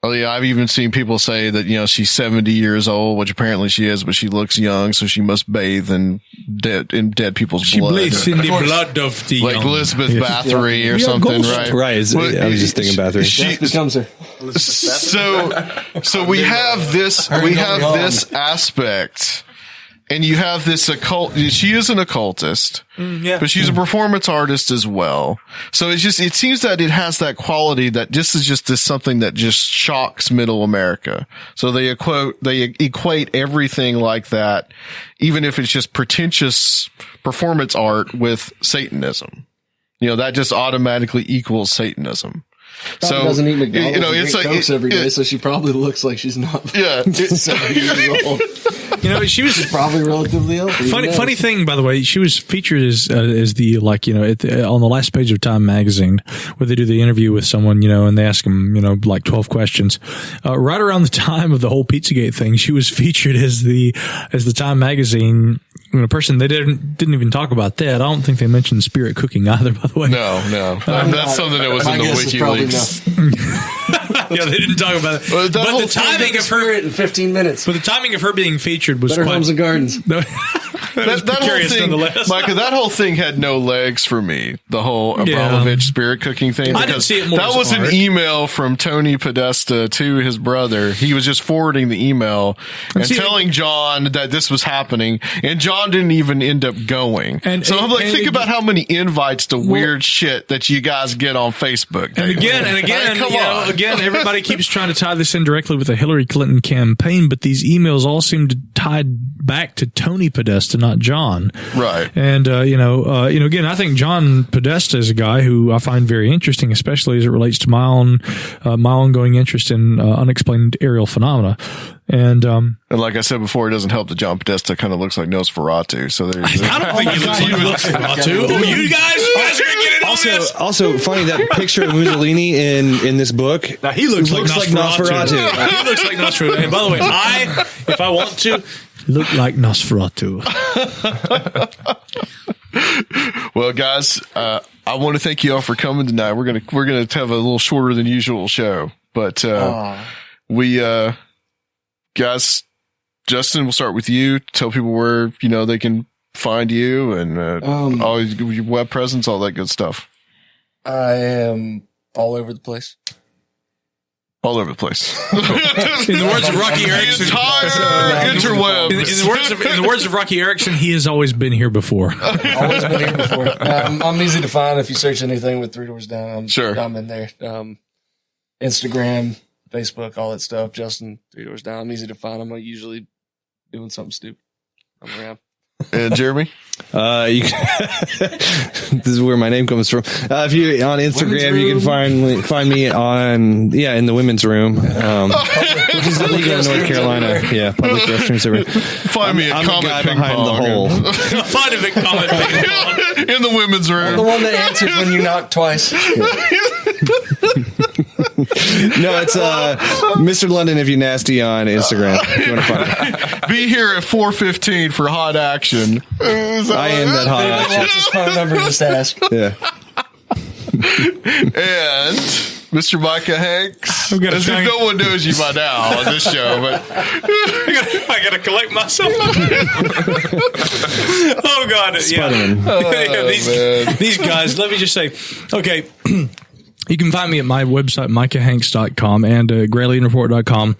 Oh yeah, I've even seen people say that, you know, she's 70 years old, which apparently she is, but she looks young, so she must bathe in dead people's blood. She bathes in the blood of the like young. Elizabeth Bathory or something, right? Right. I was just thinking Bathory. Death becomes her. So we have this aspect, and you have this occult. She is an occultist, but she's a performance artist as well. So it seems that it has that quality that this is just something that just shocks middle America. So they equate everything like that, even if it's just pretentious performance art, with Satanism. You know, that just automatically equals Satanism. So doesn't eat McDonald's, you know, it's like Cokes every day, so she probably looks like she's not 70 years old. You know, she's probably relatively healthy. Funny thing, by the way, she was featured as the, like, you know, on the last page of Time magazine, where they do the interview with someone, you know, and they ask them, you know, like 12 questions. Right around the time of the whole Pizzagate thing, she was featured as the Time magazine, you know, person. They didn't even talk about that. I don't think they mentioned spirit cooking either, by the way. No. That's something that was in the WikiLeaks. Yeah, they didn't talk about it. But the timing of her in 15 minutes. But the timing of her being featured was Better quite Homes and Gardens. that whole thing, Micah, that whole thing had no legs for me. The whole Abramovich spirit cooking thing. I didn't see it more. That was an email from Tony Podesta to his brother. He was just forwarding the email and telling John that this was happening, and John didn't even end up going. So I'm like, think about how many invites to weird shit that you guys get on Facebook. And again, everybody keeps trying to tie this in directly with the Hillary Clinton campaign, but these emails all seem to tie back to Tony Podesta, not John. Right. And, again, I think John Podesta is a guy who I find very interesting, especially as it relates to my ongoing interest in unexplained aerial phenomena. And like I said before, it doesn't help that John Podesta kind of looks like Nosferatu. So there's I don't think he looks like Nosferatu. Oh, you guys are going to get in on this. Also, funny, that picture of Mussolini in this book. Now, he looks like Nosferatu. He looks like Nosferatu. And by the way, if I want to, look like Nosferatu. Well, guys, I want to thank you all for coming tonight. We're gonna have a little shorter than usual show, but guys, Justin, we'll start with you. Tell people where, you know, they can find you and all your web presence, all that good stuff. I am all over the place. All over the place. In the words of Rocky Erickson, interwebs. In the words of Rocky Erickson, he has always been here before. Always been here before. I'm easy to find if you search anything with 3 Doors Down. I'm in there. Instagram, Facebook, all that stuff. Justin, 3 Doors Down. I'm easy to find. I'm usually doing something stupid. I'm around. And Jeremy? This is where my name comes from. If you on Instagram, you can find me on in the women's room, which is illegal in North Carolina. Yeah, public restroom server. Find me at Comet Ping Pong. Find him at Comet Ping Pong in the women's room. I'm the one that answers when you knock twice. No, it's Mr. London if you nasty on Instagram. If you want to find it. Be here at 4:15 for hot action. I am that hot action. What's his phone number? Just ask. Yeah. And Mr. Micah Hanks. As if no one knows you by now on this show, but I gotta collect myself. Oh God! These guys. Let me just say, okay. You can find me at my website, micahhanks.com and gralienreport.com.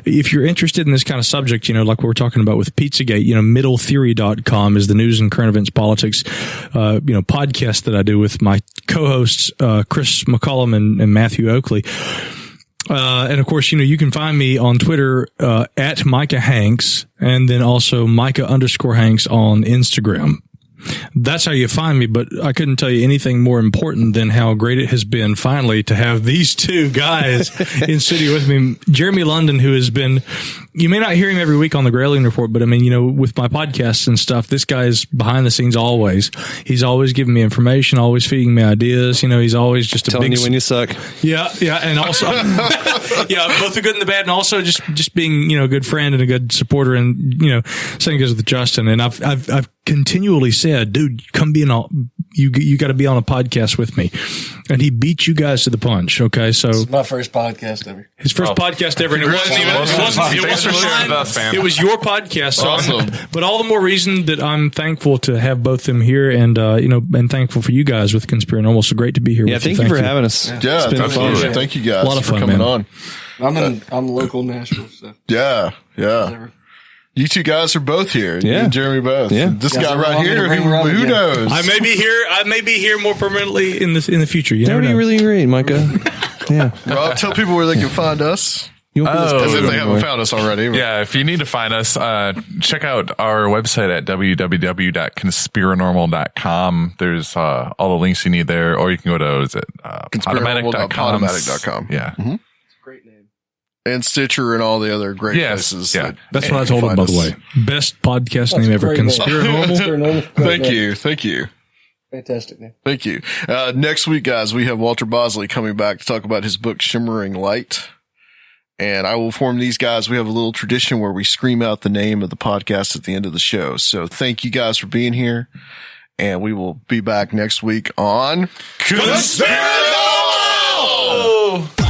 If you're interested in this kind of subject, you know, like we were talking about with Pizzagate, you know, middletheory.com is the news and current events politics, podcast that I do with my co-hosts, Chris McCollum and Matthew Oakley. And of course, you know, you can find me on Twitter, at Micah Hanks, and then also Micah_Hanks on Instagram. that's how you find me. But I couldn't tell you anything more important than how great it has been finally to have these two guys in studio with me. Jeremy London, who has been, you may not hear him every week on the Gralien Report, but I mean, you know, with my podcasts and stuff, this guy's behind the scenes always. He's always giving me information, always feeding me ideas. You know, he's always just telling you when you suck. Yeah, and also, yeah, both the good and the bad, and also just being, you know, a good friend and a good supporter, and you know, same goes with Justin. And I've continually said, dude, come be you got to be on a podcast with me, and he beat you guys to the punch. Okay, so it's my first podcast ever. His first podcast ever, and it was your podcast. So awesome. But all the more reason that I'm thankful to have both of them here, and you know, and thankful for you guys with Conspirinormal. So great to be here. Yeah, with thank you for having us. Yeah, absolutely. Thank you guys for coming on. I'm local Nashville. So. Yeah. You two guys are both here. Yeah. You and Jeremy both. Yeah. This guy right here, who knows? I may be here more permanently in the future. You That would be really great, Micah. Yeah. Rob, tell people where they can find us. You won't be this As if they anymore. haven't found us already. Yeah, if you need to find us, check out our website at www.conspirinormal.com. There's all the links you need there, or you can go to automatic.com. Automatic.com. Yeah. Mm-hmm. Great name. And Stitcher and all the other great places. Yeah. That's what I told him, by the way. Best podcast name ever, Conspirinormal. Thank you. Fantastic name. Thank you. Next week, guys, we have Walter Bosley coming back to talk about his book, Shimmering Light. And I will inform these guys, we have a little tradition where we scream out the name of the podcast at the end of the show. So thank you guys for being here. And we will be back next week on Conspirinormal!